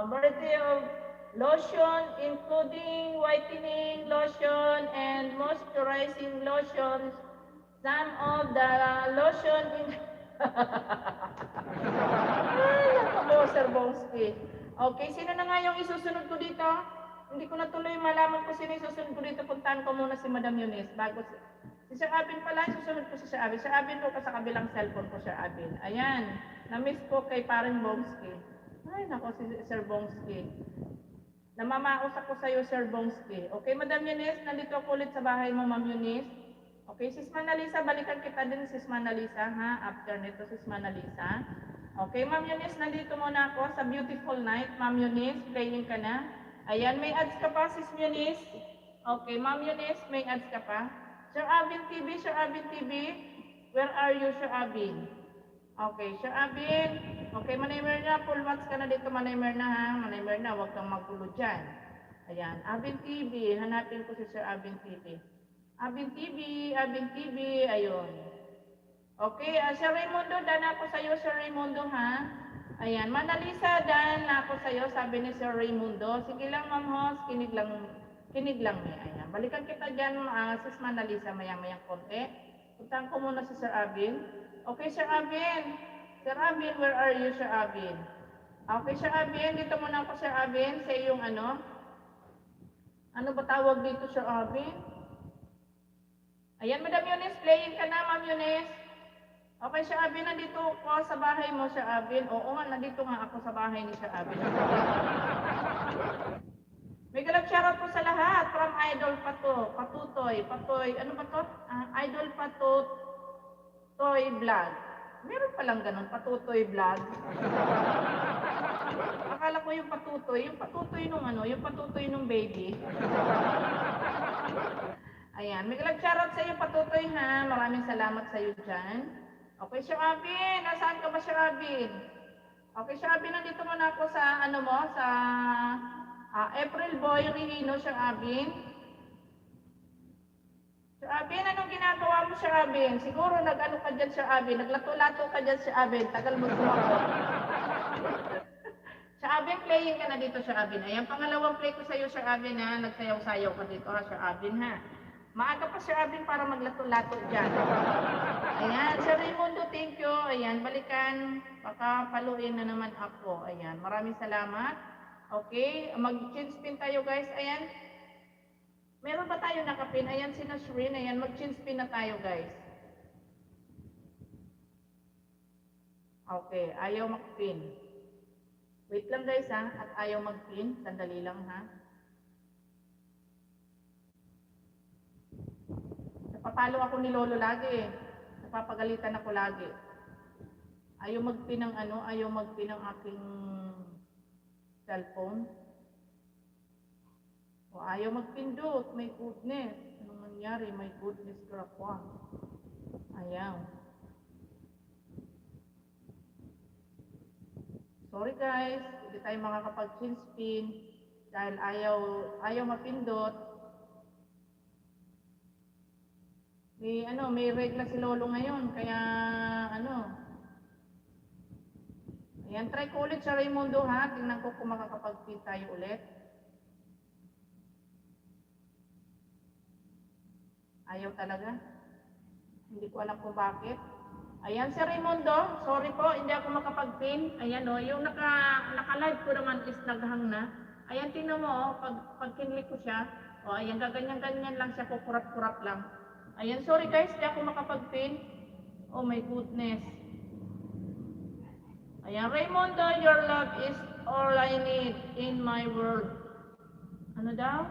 Speaker 1: variety of lotion, including whitening lotion and moisturizing lotions. Some of the lotion in... Ay, nakabo, Sir Bongski. Okay, sino na nga yung isusunod ko dito? Hindi ko na tuloy malaman kung sino isusunod ko dito. Puntahan ko muna si Madam Eunice bago si Sir Abin pala, susunod ko si Sir Abin. Sir Abin po ka sa kabilang cellphone ko, Sir Abin. Ayan, na-miss ko kay paring Bongski. Ay, nako si Sir Bongski. Namamaos ako sa iyo, Sir Bongski. Okay, Madam Eunice, nandito ako ulit sa bahay mo, Ma'am Eunice. Okay, Sis Manalisa, balikan kita din, Sis Manalisa, ha? After nito, Sis Manalisa. Okay, Ma'am Eunice, nandito muna ako sa Beautiful Night. Ma'am Eunice, playing ka na. Ayan, may ads ka pa, Sis Eunice. Okay, Ma'am Eunice, may ads ka pa. Sir Abin TV, Sir Abin TV, where are you, Sir Abin? Okay, Sir Abin. Okay, Manay Merna, full watch ka na dito, Manay Merna, ha? Manay Merna, huwag kang magkulo dyan. Ayan, Abin TV, hanapin ko si Sir Abin TV. Abin TV, ayun. Okay, Sir Raimundo, dan ako sa iyo, Sir Raimundo, ha? Ayan, Manalisa, dan ako sa iyo, sabi ni Sir Raimundo. Sige lang, Ma'am Hoss, kinig lang niya. Ayan, balikan kita dyan, Sis Manalisa, maya-mayang konti. Puntahan ko muna si Sir Abin. Okay, Sir Abin. Sir Abin, where are you, Sir Abin? Okay, Sir Abin, dito muna ako, Sir Abin, sa iyong ano? Ano ba tawag dito, Sir Abin? Ayan, Madam Eunice, playing ka na, Ma'am Eunice. Okay, Sir Abin, nandito ako sa bahay mo, Sir Abin. Oo nga, nandito nga ako sa bahay ni Sir Abin. May galap shoutout po sa lahat from Idol Patutoy, ano ba to? Idol Patutoy Vlog. Meron palang ganun, Patutoy Vlog. Akala ko yung patutoy nung yung patutoy nung baby. Ayan, may galap shoutout sa iyo, Patutoy, ha. Maraming salamat sa iyo dyan. Okay, Sir Abin, nasaan ka ba, Sir Abin? Okay, Sir Abin, nandito muna ako sa sa April Boy Rihino, Sir Abin. Sir Abin, anong ginagawa mo, Sir Abin? Siguro nag-ano ka dyan, Sir Abin. Naglato-lato ka dyan, Sir Abin. Tagal mo tumakbo. Sir Abin, playing ka na dito, Sir Abin. Ayan, pangalawang play ko sa iyo, Sir Abin, ha. Nagsayaw-sayaw ka dito, ha, Sir Abin, ha. Maaga pa Sir Abin para maglato-lato dyan. Ayan, Sir Raimundo, thank you. Ayan, balikan. Baka paluin na naman ako. Ayan, maraming salamat. Okay, mag-chin spin tayo guys. Ayan, meron ba tayo nakapin? Ayan, si Nasrin. Ayan, mag-chin spin na tayo guys. Okay, ayaw mag-pin. Wait lang guys ha, at ayaw mag-pin. Sandali lang ha. Napapalo ako ni Lolo lagi eh. Napapagalitan ako lagi. Ayaw mag-pin ng ano, ayaw mag-pin ng aking cellphone. O ayaw magpindot, my goodness. Anong nangyari? My goodness, krapwa. Ayaw. Sorry guys, hindi tayo makakapag-chin spin dahil ayaw mapindot. May regla si Lolo ngayon, kaya ayan, try ko ulit sa Raimundo ha. Tingnan ko kung makakapag-pin tayo ulit. Ayaw talaga. Hindi ko alam kung bakit. Ayan, Sir Raimundo, sorry po, hindi ako makapag-pin. Ayan o, yung naka-live ko naman is naghang na. Ayan, tingnan mo, pag kinlik ko siya, o ayan, gaganyan-ganyan lang siya, kukurap-kurap lang. Ayan, sorry guys, hindi ako makapag-pin. Oh my goodness. Ayan, Raimundo, your love is all I need in my world. Ano daw?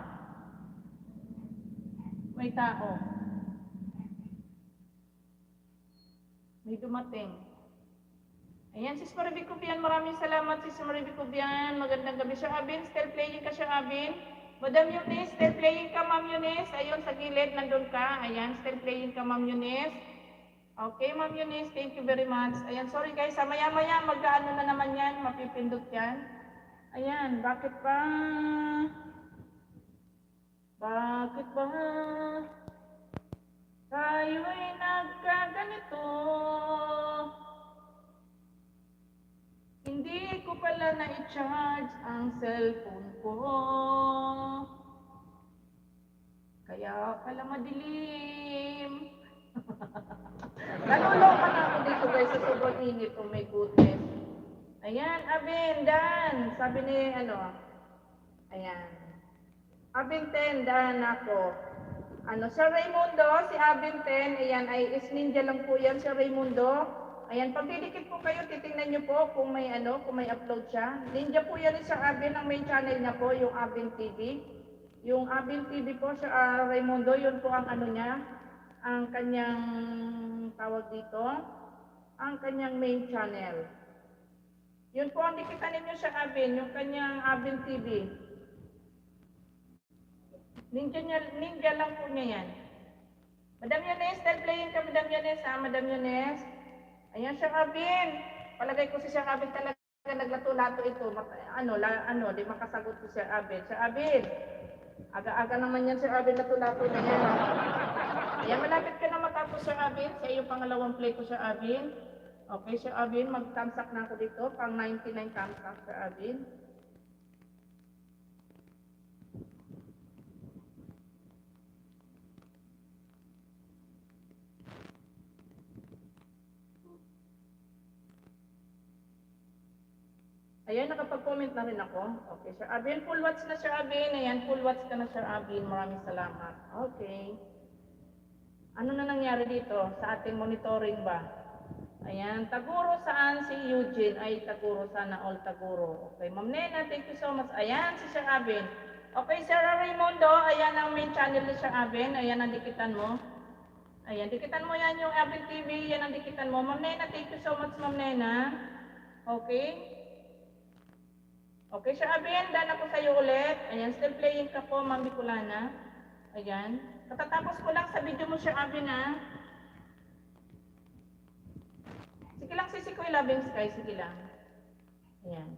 Speaker 1: May tao. May dumating. Ayan, Sis Mariby Cubian, maraming salamat Sis Mariby Cubian. Magandang gabi Sir Abin, still playing ka Sir Abin. Madam Eunice, still playing ka Ma'am Eunice. Ayun, sa gilid, nandun ka. Ayan, still playing ka Ma'am Eunice. Okay, Ma'am Eunice, thank you very much. Ayan, sorry guys, maya-maya mag-ano na naman yan, mapipindot yan. Ayan, bakit ba? Bakit ba? Tayo'y nagkaganito. Hindi ko pala na-charge ang cellphone ko. Kaya pala madilim. Naluloka na ako dito guys sa sobrang init. Oh my goodness. Ayan, Abin, Dan. Sabi ni ayan. Abin 10, Dan ako. Sir Raimundo, si Abin 10, ayan, is ninja lang po yan, Sir Raimundo. Ayan, pag didikit po kayo, titingnan nyo po kung may upload siya. Ninja po yan ni Sir Abin, ang main channel niya po, yung Abin TV. Yung Abin TV po, Sir Raimundo, yun po ang niya, ang kanyang tawag dito, ang kanyang main channel. Yun po ang dikitan ninyo sa Abin, yung kanyang Abin TV. Ninja lang po niya yan. Madam Yunes, still playing ka Madam Yunes ha, Madam Yunes. Ayan Sir Abin. Palagay ko si Sir Abin talaga naglato-lato ito. Di makasagot si Sir Abin. Sir Abin, aga-aga naman yan Sir Abin, lato-lato na yan. Ayan, malapit ka na matapos Sir Abin. Sa iyong pangalawang play ko Sir Abin. Okay Sir Abin, mag-thumbsuck na ako dito. Pang 99 thumbsuck Sir Abin. Ayan, nakapag-comment na rin ako. Okay, Sir Abin, full watch na Sir Abin. Ayan, full watch ka na Sir Abin. Maraming salamat. Okay. Ano na nangyari dito sa ating monitoring ba? Ayan, Taguro saan si Eugene? Ay, Taguro, sana all Taguro. Okay, Ma'am Nena, thank you so much. Ayan, si Sir Abin. Okay, Sir Raimundo, ayan ang main channel ni Sir Abin. Ayan ang dikitan mo. Ayan, dikitan mo yan yung Abin TV. Yan ang dikitan mo. Ma'am Nena, thank you so much, Ma'am Nena. Okay. Okay, Sir Abin, dan ako sa'yo ulit. Ayan, still playing ka po, Ma'am Bicolana. Ayan. Katatapos ko lang sa video mo, Sir Abin, ha? Sige lang, Sisikoy Loving Sky. Sige lang. Ayan.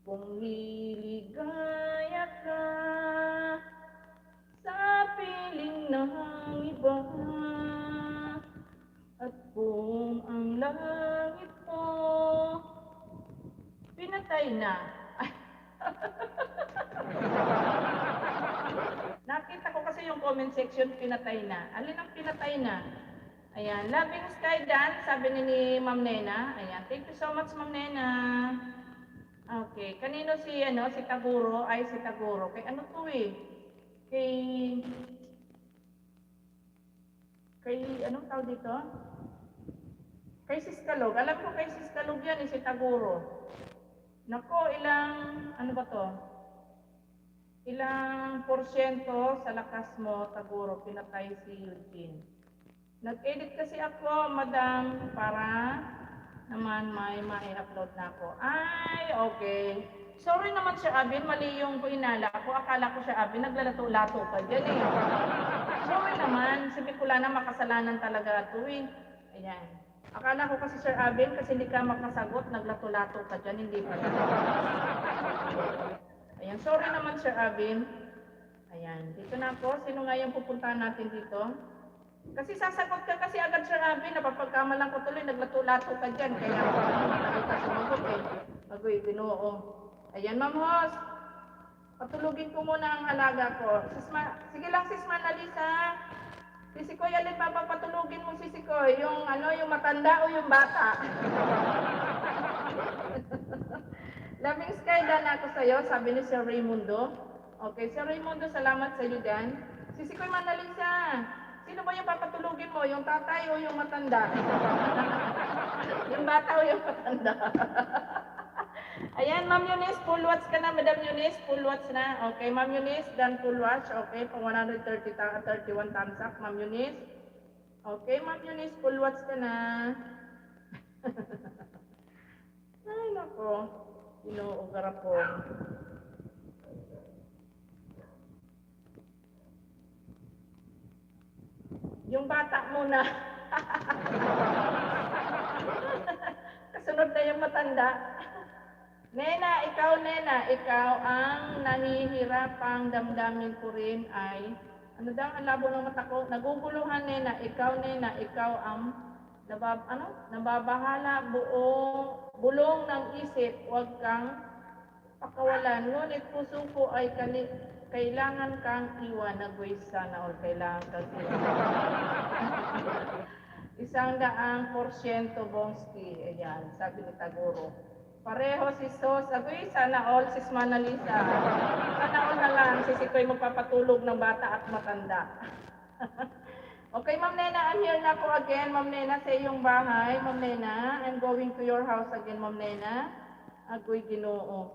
Speaker 1: Kung liligaya ka sa piling ng iba, at kung ang langit mo pinatay na. Nakita ko kasi yung comment section, pinatay na. Alin ang pinatay na? Ayan, Loving Sky Dance, sabi ni Ma'am Nena. Ayan, thank you so much, Ma'am Nena. Okay, kanino si, si Taguro? Ay, si Taguro. Kay ano to eh? Kay, anong tawag dito? Kay Siskalog. Alam ko kay Siskalog yan, si Taguro. Nako, ano ba to? Ilang porsyento sa lakas mo, Taguro, pinatay si Eugene. Nag-edit kasi ako, madam, para naman may upload na ako. Ay, okay. Sorry naman Sir Abin, mali yung inala ko. Akala ko Sir Abin, naglalato-lato ka dyan eh. Sorry naman, si Bicolana makasalanan talaga ito eh. Ayan. Akala ko kasi Sir Abin, kasi hindi ka makasagot, naglato-lato ka dyan, hindi pala. Ayan, sorry naman Sir Abin. Ayan, dito na ako. Sino nga yung pupuntahan natin dito? Kasi sasagot ka kasi agad Sir Abin, napapagkamalan ko tuloy, naglato-lato ka dyan. Kaya ako matagal ka sumagot eh. Agoy, Ginoo. Ayan, Ma'am Hos. Patulugin ko muna ang alaga ko. Sige lang Sis Manalisa. Si Sikoy, alin papapatulugin mo si Sikoy? Yung matanda o yung bata? Loving Sky, dan ako sa'yo, sabi ni Sir Raimundo. Okay, Sir Raimundo, salamat sa iyo dyan. Si Sikoy Manalisa, sino ba yung papatulugin mo? Yung tatay o yung matanda? Yung bata o yung matanda? Ayan, Ma'am Eunice, full watch ka na, Madam Eunice, full watch na. Okay, Ma'am Eunice, done full watch. Okay, pang 131 thumbs up, Ma'am Eunice. Okay, Ma'am Eunice, full watch ka na. Ay, nako. Inuugara po. Yung bata muna. Kasunod na yung matanda. Nena, ikaw ang nahihirapang damdamin ko rin ay, ano daw ang labo ng mata ko? Naguguluhan, Nena, ikaw ang nababahala bulong ng isip, huwag kang pakawalan. Ngunit puso ko ay kailangan kang iwan. Nagwis sana or kailangan kang iwan. 100% Bongski. Ayan, sabi ni Taguro. Pareho si Sos. Agoy, sana all sis Manalisa. Sana all na lang. Sisikoy magpapatulog ng bata at matanda. Okay, Ma'am Nena, I'm here na po again. Ma'am Nena, sa iyong bahay. Ma'am Nena, I'm going to your house again, Ma'am Nena. Agoy, Ginoo.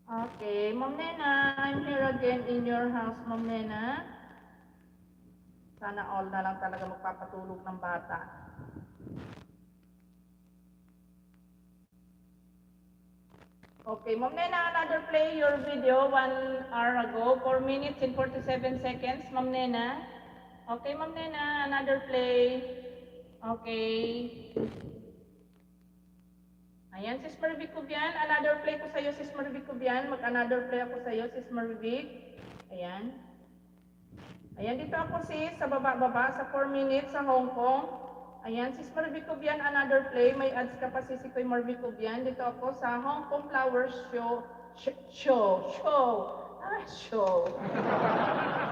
Speaker 1: Okay, Ma'am Nena, I'm here again in your house, Ma'am Nena. Sana all na lang talaga magpapatulog ng bata. Okay, Ma'am Nena, another play your video 1 hour ago, 4 minutes and 47 seconds, Ma'am Nena. Okay, Ma'am Nena, another play. Okay. Ayan, Sis Marvic Cubian, another play ko sa'yo, Sis Marvic Cubian. Mag-another play ako sa'yo, Sis Marvic. Ayan. Ayan, dito ako sis, sa baba-baba, sa 4 minutes sa Hong Kong. Ayan, Sis Marvic Cubian, another play. May ads ka pa si Sikoy Marvic Cubian. Dito ako sa Hong Kong Flowers Show. Show.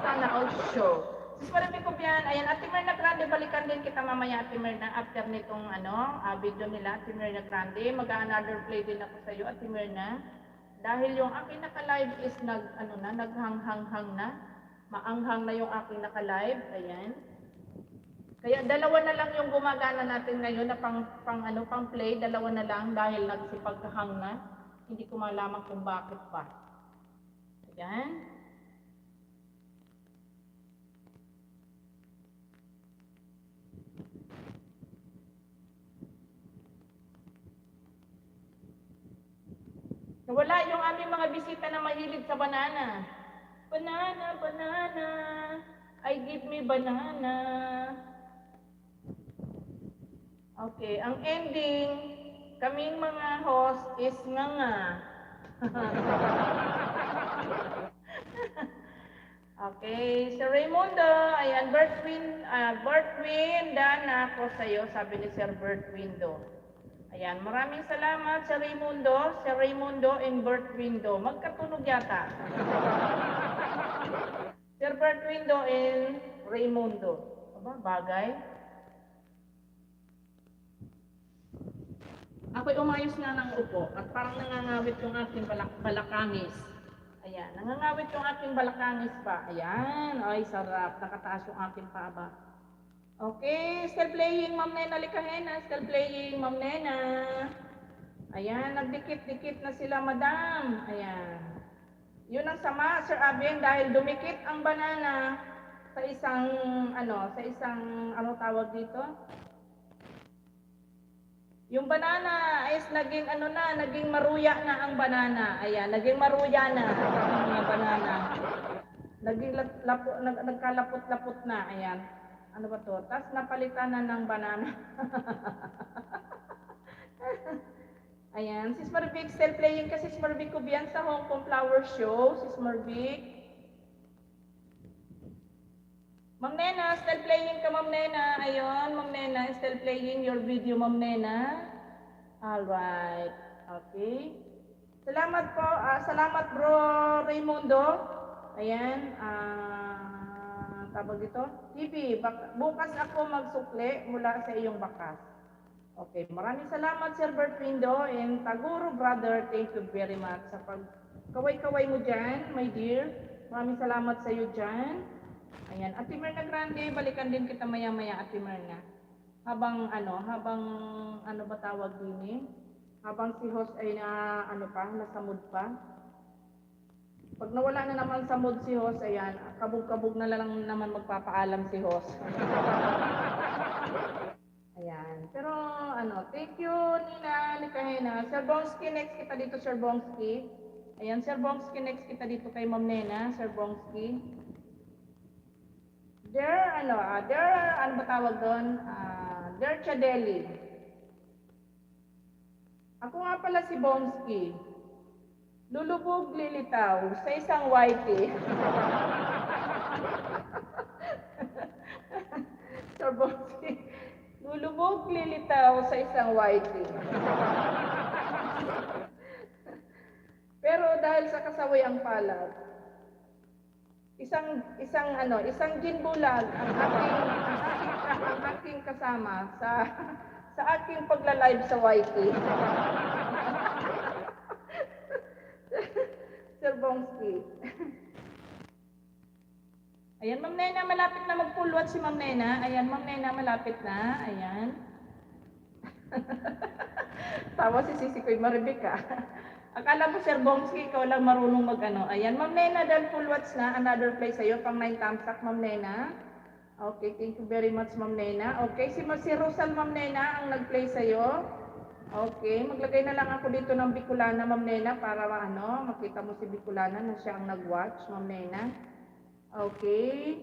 Speaker 1: Sana all show. Sis Marvic Cubian, ayan, Ate Mirna Grande, balikan din kita mamaya, Ate Mirna, after nitong video nila, Ate Mirna Grande. Mag-another play din ako sa iyo, Ate Mirna. Dahil yung aking naka-live is naghang-hang-hang na. Maanghang na yung aking naka-live. Ayan. Kaya dalawa na lang yung gumagana natin ngayon na pang play, dalawa na lang dahil nagsipagkahang na. Hindi ko malaman kung bakit pa. Ayan. Wala yung aming mga bisita na mahilig sa banana. Banana, I give me banana. Okay, ang ending, kaming mga host is nga. Okay, Sir Raimundo, ayan, Bertwin, dan ako sa'yo, sabi ni Sir Bertwindo. Ayan, maraming salamat sa Raymundo and Bert Window. Magkatunog yata. Sir Bert Window and Raymundo. Aba, bagay. Ako'y umayos na ng upo at parang nangangawit yung aking balakangis. Ayan, nangangawit yung aking balakangis pa. Ayan, ay sarap. Nakataas yung aking paba. Okay, still playing, Ma'am Nena Likahena. Still playing, Ma'am Nena. Ayan, nagdikit-dikit na sila, Madam. Ayan. Yun ang sama, Sir Abin, dahil dumikit ang banana sa isang, ano tawag dito? Yung banana is naging, naging maruya na ang banana. Ayan, naging maruya na ang mga banana. Naging nagkalapot-lapot na. Ayan. Ano ba to? Tapos napalitan na ng banana. Ayan, Sis Marvic still playing kasi Sis Marvic Kubian sa Hong Kong Flower Show. Sis Marvic. Ma'am Nena, still playing ka Ma'am Nena. Ayun, Ma'am Nena, still playing your video Ma'am Nena. Alright, okay. Salamat po, salamat bro Raymundo. Ayan, tawag ito, TV, bukas ako magsukli mula sa iyong bakas. Okay, maraming salamat Sir Bert Window and Taguro brother, thank you very much sa pagkaway-kaway mo dyan, my dear. Maraming salamat sa iyo dyan. Ayan, Ate Myrna Grande, balikan din kita maya-maya Ate Myrna. Habang ano ba tawag din eh? Habang si host ay nasa mood pa. Pag nawala na naman sa mood si host, ayan, kabog-kabog na lang naman magpapaalam si host. Ayan. Pero thank you Nina Likahena. Sir Bongski, next kita dito Sir Bongski. Ayan, Sir Bongski, next kita dito kay Ma'am Nena, Sir Bongski. Ano ba tawag doon? Der Chadeli. Ako nga pala si Bongski. Lulubog lilitaw sa isang whitey. Sir Bongski. Lulubog lilitaw sa isang whitey. Pero dahil sa kasawayang palad, isang ginbulag ang aking kasama sa aking pagla-live sa YT. Sir Bongski. Ayan, Ma'am Nena, malapit na mag-full watch si Ma'am Nena. Ayan, Ma'am Nena, malapit na. Ayan. Tawa si Sisi Koy Maribika. Akala mo, Sir Bongski, ikaw lang marunong mag-ano. Ayan, Ma'am Nena, dahil full watch na, another play sa'yo, pang 9 thumbs up, Ma'am Nena. Okay, thank you very much, Ma'am Nena. Okay, si Rosal, Ma'am Nena, ang nag-play sa'yo. Okay, maglagay na lang ako dito ng Bicolana, Ma'am Nena, para makita mo si Bicolana na siya ang nag-watch, Ma'am Nena. Okay.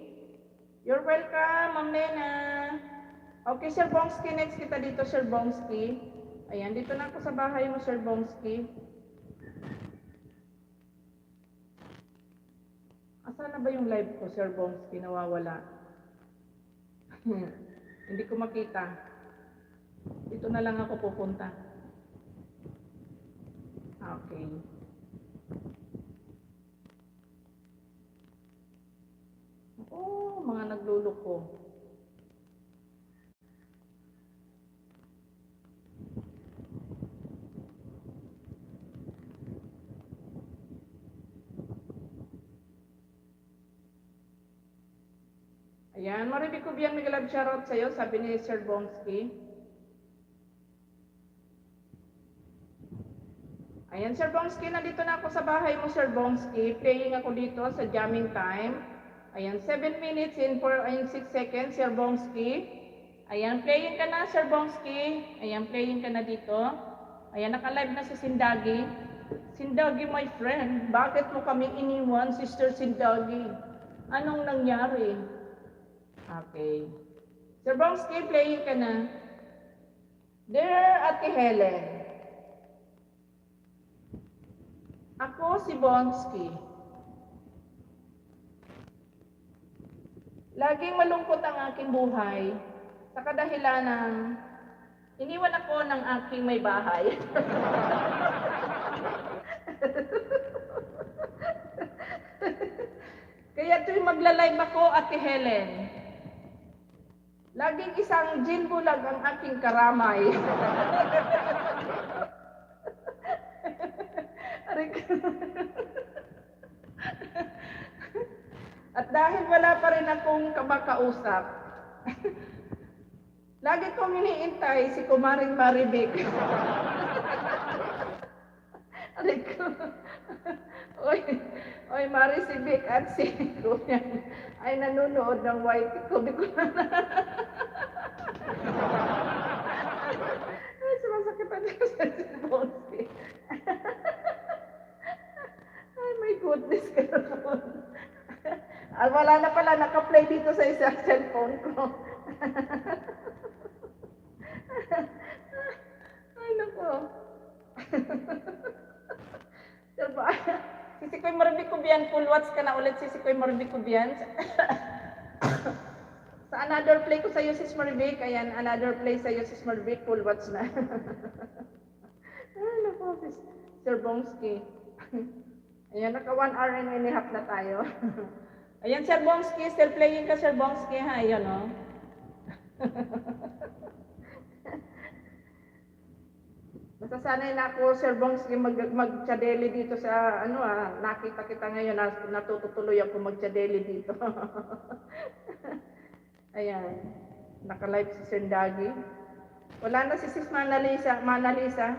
Speaker 1: You're welcome, Ma'am Nena. Okay, Sir Bongski, next kita dito, Sir Bongski. Ayan, dito na ako sa bahay mo, Sir Bongski. Asan na ba yung live ko, Sir Bongski? Nawawala. Hindi ko makita. Dito na lang ako pupunta. Okay. Oh, mga nagluluko. Ayan, maribig ko biyang may love shoutout sa'yo, sabi ni Sir Bongski. Ayan, Sir Bongski, nandito na ako sa bahay mo, Sir Bongski. Playing ako dito sa jamming time. Ayan, 7 minutes in 6 seconds, Sir Bongski. Ayan, playing ka na, Sir Bongski. Ayan, playing ka na dito. Ayan, naka-live na si Sindagi. Sindagi, my friend, bakit mo kami iniwan, Sister Sindagi? Anong nangyari? Okay. Sir Bongski, playing ka na. Dear Ate Helen, ako si Bongski. Laging malungkot ang aking buhay sa kadahilan ng Iniwan ako ng aking may bahay. Kaya tuwing magla-live ako, Ate Helen, laging isang gin bulag ang aking karamay. At dahil wala pa rin akong kamakausap, lagi kong iniintay si Kumaring Maribik. Aray ko. Oy, oy, Mari si Vic at si Kuya ay nanonood ng white ko. Di ko na. Ay, sumasakit pa dito sa cellphone. Ay, my goodness ka naman. Ah, wala na pala, naka-play dito sa isang cellphone ko. Ay, naku. Sir ba? Sisi ko'y Maribik Kubian, full watch ka na ulit, Sisi ko'y Maribik Kubian. Sa another play ko sa'yo, Sis Maribik, ayan, another play sa'yo, Sis Maribik, full watch na. Ay, naku, Sir Bongski. Ayan, naka 1 hour and a half na tayo. Ayan, Sir Bongski, still playing ka, Sir Bongski, ha? Ayan, o. Oh. Nasasanay na ako, Sir Bongski, mag-chadeli dito sa, nakita kita ngayon, natututuloy ako mag-chadeli dito. Ayan, naka-live si Sir Dagi. Wala na si Sis Manalisa.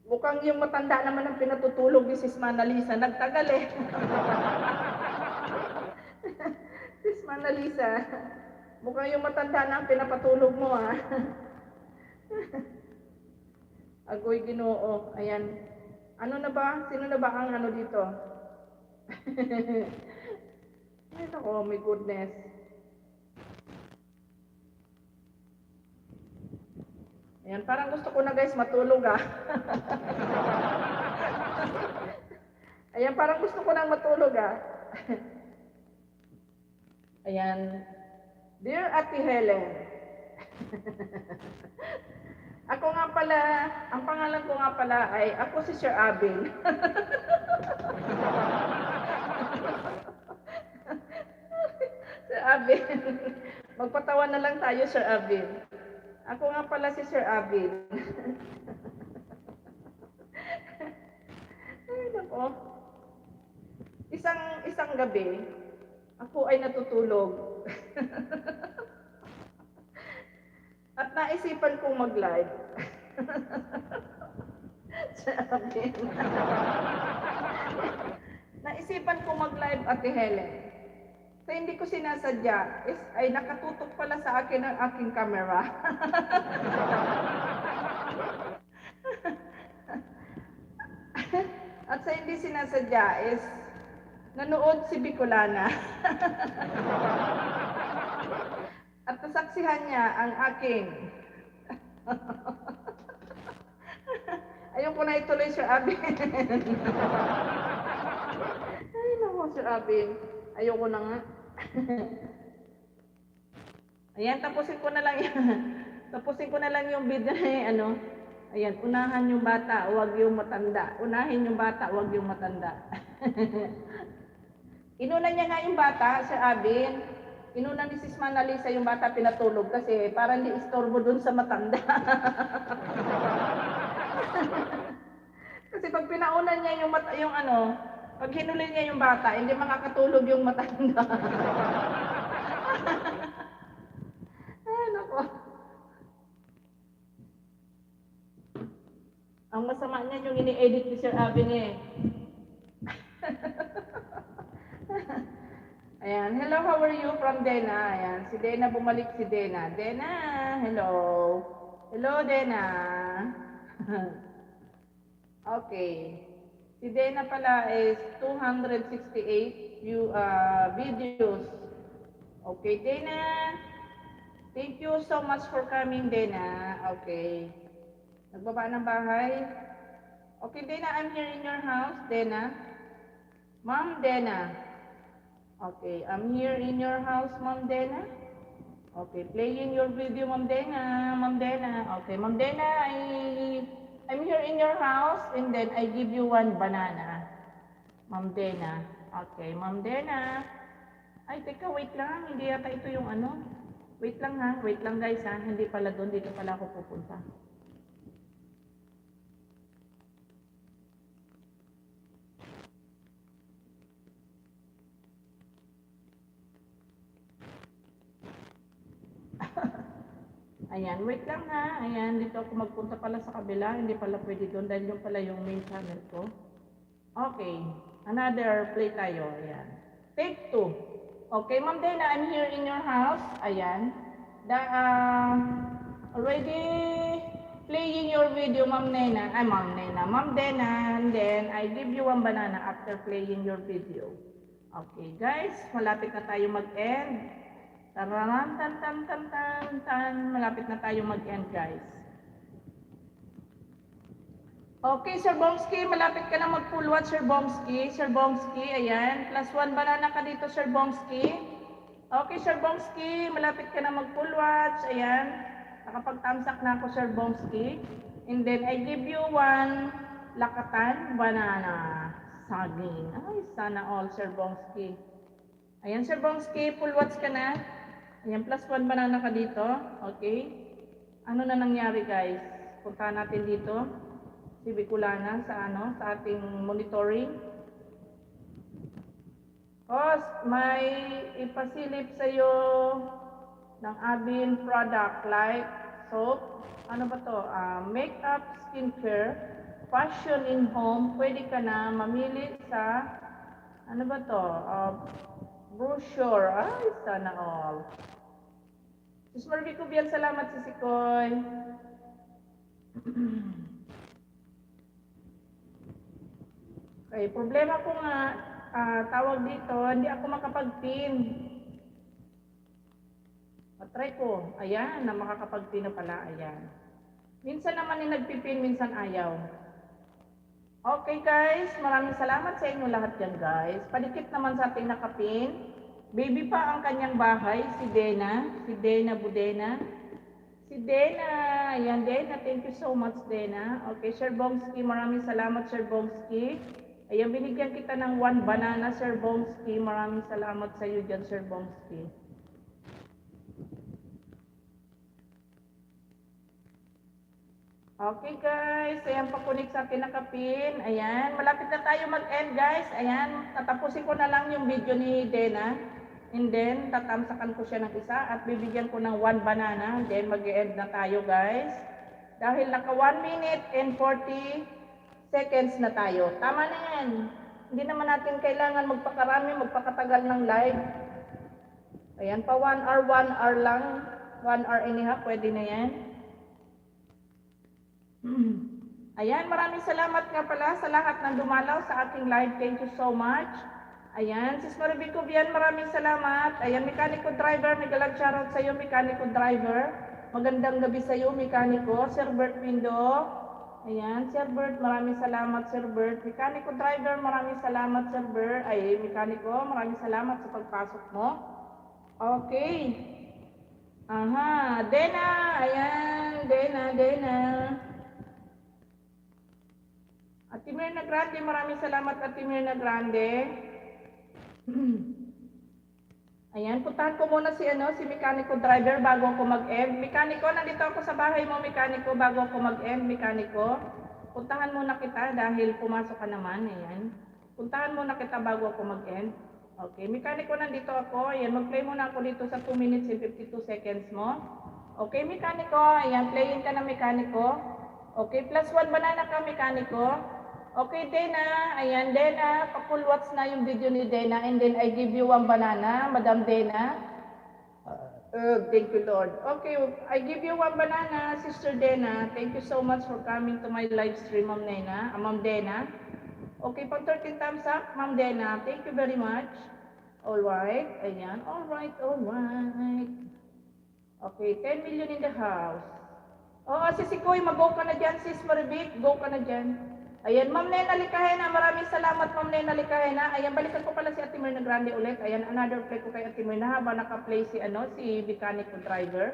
Speaker 1: Mukhang yung matanda naman ang pinatutulog ni Sis Manalisa. Nagtagal eh. Sis Manalisa, mukhang yung matanda na ang pinapatulog mo ah. Agoy Ginoo. Ayan. Ano na ba? Sino na ba ang ano dito? Ay, ako, my goodness. Ayan, parang gusto ko na guys matulog ah. Ayan, parang gusto ko nang matulog ah. Ayan. Dear Ate Helen, ako nga pala, ang pangalan ko nga pala ay, ako si Sir Abin. Sir Abin. Magpatawa na lang tayo, Sir Abin. Ako nga pala si Sir Abin. Ay, nako. Isang gabi, ako ay natutulog. At naisipan kong mag-live. Sir Abin. Naisipan kong mag-live, Ate Helen. So, hindi ko sinasadya, ay nakatutok pala sa akin ang aking camera. At sa hindi sinasadya is, nanood si Bicolana. At nasaksihan niya ang aking. Ayun ko na ituloy, Sir Abin. Ay, naku, Sir Abin. Ayoko na nga. Ayan, tapusin ko na lang yung video na ayan, unahan yung bata, huwag yung matanda. Unahin yung bata, huwag yung matanda. Inuna niya nga yung bata, Sir Abin. Inuna ni Sis Manalisa yung bata pinatulog kasi para hindi istorbo dun sa matanda. Kasi pag pinauna niya pag hinuli niya yung bata, hindi makakatulog yung matanda. Ay, nako. Ang masama niya yung ini-edit ni Sir Abin eh. Ayan, hello, how are you from Dena? Ayan, si Dena, bumalik si Dena. Dena, hello. Hello, Dena. Okay. Si Dena pala is 268 videos. Okay, Dena. Thank you so much for coming, Dena. Okay. Nagbaba ng bahay. Okay, Dena, I'm here in your house, Dena. Ma'am Dena. Okay, I'm here in your house, Ma'am Dena. Okay, playing your video, Ma'am Dena. Ma'am Dena. Okay, Ma'am Dena, I'm here in your house and then I give you one banana. Ma'am Dena. Okay, Ma'am Dena. Ay, teka, wait lang. Hindi yata ito yung ano. Wait lang ha. Wait lang guys ha. Hindi pala doon. Dito pala ako pupunta. Ayan, wait lang ha. Ayan, dito ako magpunta pala sa kabila. Hindi pala pwede doon dahil yung pala yung main channel ko. Okay, another play tayo. Ayan. Take 2. Okay, Ma'am Dena, I'm here in your house. Ayan. Already playing your video, Ma'am Nena. Ay, Ma'am Nena. Ma'am Dena, and then I give you one banana after playing your video. Okay, guys, malapit na tayo mag-end. Tararan, tan, tan, tan, tan, tan. Malapit na tayo mag-end, guys. Okay, Sir Bomsky, malapit ka na mag-full watch, Sir Bomsky. Sir Bomsky, ayan. +1 banana ka dito, Sir Bomsky. Okay, Sir Bomsky, malapit ka na mag-full watch. Ayan. Nakapag-tamsak na ako, Sir Bomsky. And then, I give you one lakatan banana. Saging. Ay, sana all, Sir Bomsky. Ayan, Sir Bomsky, full watch ka na. Ayan, +1 banana ka dito. Okay. Ano na nangyari, guys? Punta natin dito. Si Bicolana sa sa ating monitoring. Cause may ipasilip sa iyo ng Abin product like soap, ano ba to? Makeup, skincare, fashion in home. Pwede ka na mamili sa ano ba to? Brochure. Ay, sana all. Sis Marvi ko biyan, salamat si Sikoy. Okay, problema ko nga, tawag dito, hindi ako makapag-pin. Matry ko. Ayan, na makakapag-pin na pala. Ayan. Minsan naman yung nagpipin, minsan ayaw. Okay guys, maraming salamat sa inyo lahat yan guys. Padikit naman sa ating nakapin. Baby pa ang kanyang bahay, si Dena. Si Dena Budena. Si Dena. Ayan, Dena. Thank you so much, Dena. Okay, Sir Bomsky, maraming salamat, Sir Bomsky. Ayan, binigyan kita ng 1 banana, Sir Bomsky. Maraming salamat sa iyo dyan, Sir Bomsky. Okay guys, ayan pakunik sa akin nakapin. Ayan, malapit na tayo mag-end guys. Ayan, tatapusin ko na lang yung video ni Dena. And then, tatamsakan ko siya ng isa at bibigyan ko ng 1 banana. Then, mag-end na tayo guys. Dahil naka 1 minute and 40 seconds na tayo. Tama na yan. Hindi naman natin kailangan magpakarami, magpakatagal ng live. Ayan, pa 1 hour lang. 1 hour and a half, pwede na yan. Ayan, maraming salamat nga pala sa lahat ng dumalaw sa aking live. Thank you so much. Ayan, Sis Maribico Bian, maraming salamat. Ayan, mekaniko driver, nagalag shoutout sa iyo, mekaniko driver. Magandang gabi sa iyo, mekaniko. Sir Bert Pindo. Ayan, Sir Bert, maraming salamat, Sir Bert. Mekaniko driver, maraming salamat, Sir Bert. Ay, mekaniko, maraming salamat sa pagpasok mo. Okay. Aha, Dena. Ayan, Dena. Ate Mirna Grande, maraming salamat, Ate Mirna Grande. Ayan, puntahan ko muna si mekaniko driver bago ako mag-end. Mekaniko, nandito ako sa bahay mo, mekaniko, bago ako mag-end, mekaniko. Puntahan muna kita dahil pumasok ka naman, ayan. Puntahan muna kita bago ako mag-end. Okay, mekaniko, nandito ako. Ayan, mag-play muna ako dito sa 2 minutes and 52 seconds mo. Okay, mekaniko, ayan, playin ka na mekaniko. Okay, +1 banana ka, mekaniko. Okay, Dena. Ayan, Dena. Pa-full watch na yung video ni Dena. And then, I give you 1 banana, Madam Dena. Thank you, Lord. Okay, I give you 1 banana, Sister Dena. Thank you so much for coming to my live stream, Ma'am Dena. Okay, pang 13 thumbs up, Ma'am Dena. Thank you very much. Alright. Ayan. Alright. Okay, 10 million in the house. Oo, si Sikoy, mag-go ka na dyan, Sis Maribik. Go ka na dyan. Ayan, Ma'am Nena Likahena, maraming salamat Ma'am Nena Likahena. Ayan, balikan ko pala si Ate Mirna Grande ulit. Ayan, another play ko kay Ate Mirna habang naka-play si mechanic driver.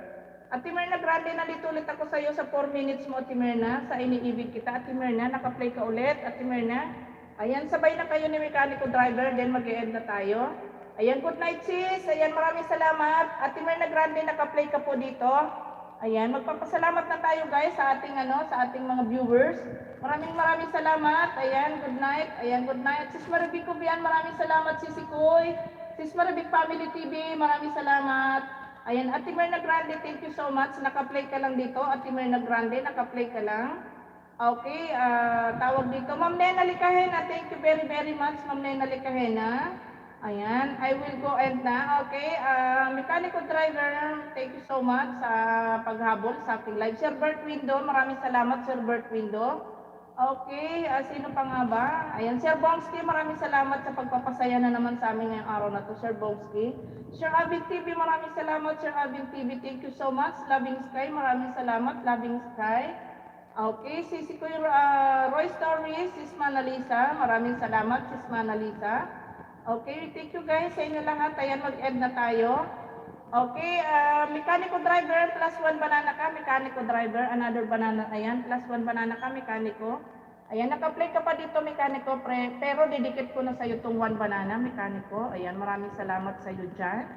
Speaker 1: Ate Mirna Grande, nandito ulit ako sa iyo sa 4 minutes mo Ate Mirna, sa iniibig kita. Ate Mirna, naka-play ka ulit Ate Mirna. Ayan, sabay na kayo ni mechanic driver, then mag-e-end na tayo. Ayan, good night sis. Ayan, maraming salamat. Ate Mirna Grande, naka-play ka po dito. Ayan, magpapasalamat na tayo guys sa ating sa ating mga viewers. Maraming salamat. Ayan, good night. Ayan, good night. Sis Maribik Kubian, maraming salamat. Sis Koy, Sis Maribik Family TV, maraming salamat. Ayan, Ate Mirna Grande, thank you so much. Naka-play ka lang dito. Ate Mirna Grande, naka-play ka lang. Okay, tawag dito. Ma'am Nena Likahena, thank you very much, Ma'am Nena Likahena. Ayan, I will go end na. Okay, mechanical driver, thank you so much sa paghabol sa ating live. Sir Bert Window, maraming salamat Sir Bert Window. Okay, sino pa nga ba? Ayan, Sir Bomsky, maraming salamat sa pagpapasaya na naman sa amin ngayong araw na to, Sir Bomsky. Sir Abing TV, maraming salamat Sir Abing TV, thank you so much. Loving Sky, maraming salamat, Loving Sky. Okay, sisi ko yung Roy Stories, Sis Manalisa, maraming salamat Sis Manalisa. Okay, thank you guys sa inyo lahat. Ayan, mag-end na tayo. Okay, mekaniko driver, plus 1 banana ka, mekaniko driver, another banana, ayan, plus 1 banana ka, mekaniko. Ayan, naka-play ka pa dito, mekaniko, pero didikit ko na sa iyo itong 1 banana, mekaniko. Ayan, maraming salamat sa iyo dyan.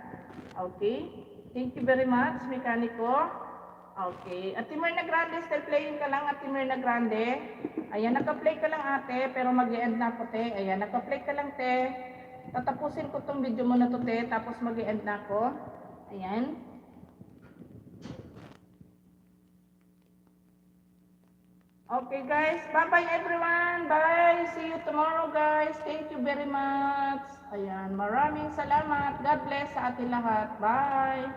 Speaker 1: Okay, thank you very much, mekaniko. Okay, Ate Mirna Grande, still playing ka lang, Ate Mirna Grande. Ayan, naka-play ka lang ate, pero mag-end na ako te. Ayan, naka-play ka lang te. Tatapusin ko tong video mo na to te, tapos mag-end na ako. Ayan. Okay guys, bye-bye everyone. Bye. See you tomorrow guys. Thank you very much. Ayan, maraming salamat. God bless sa ating lahat. Bye.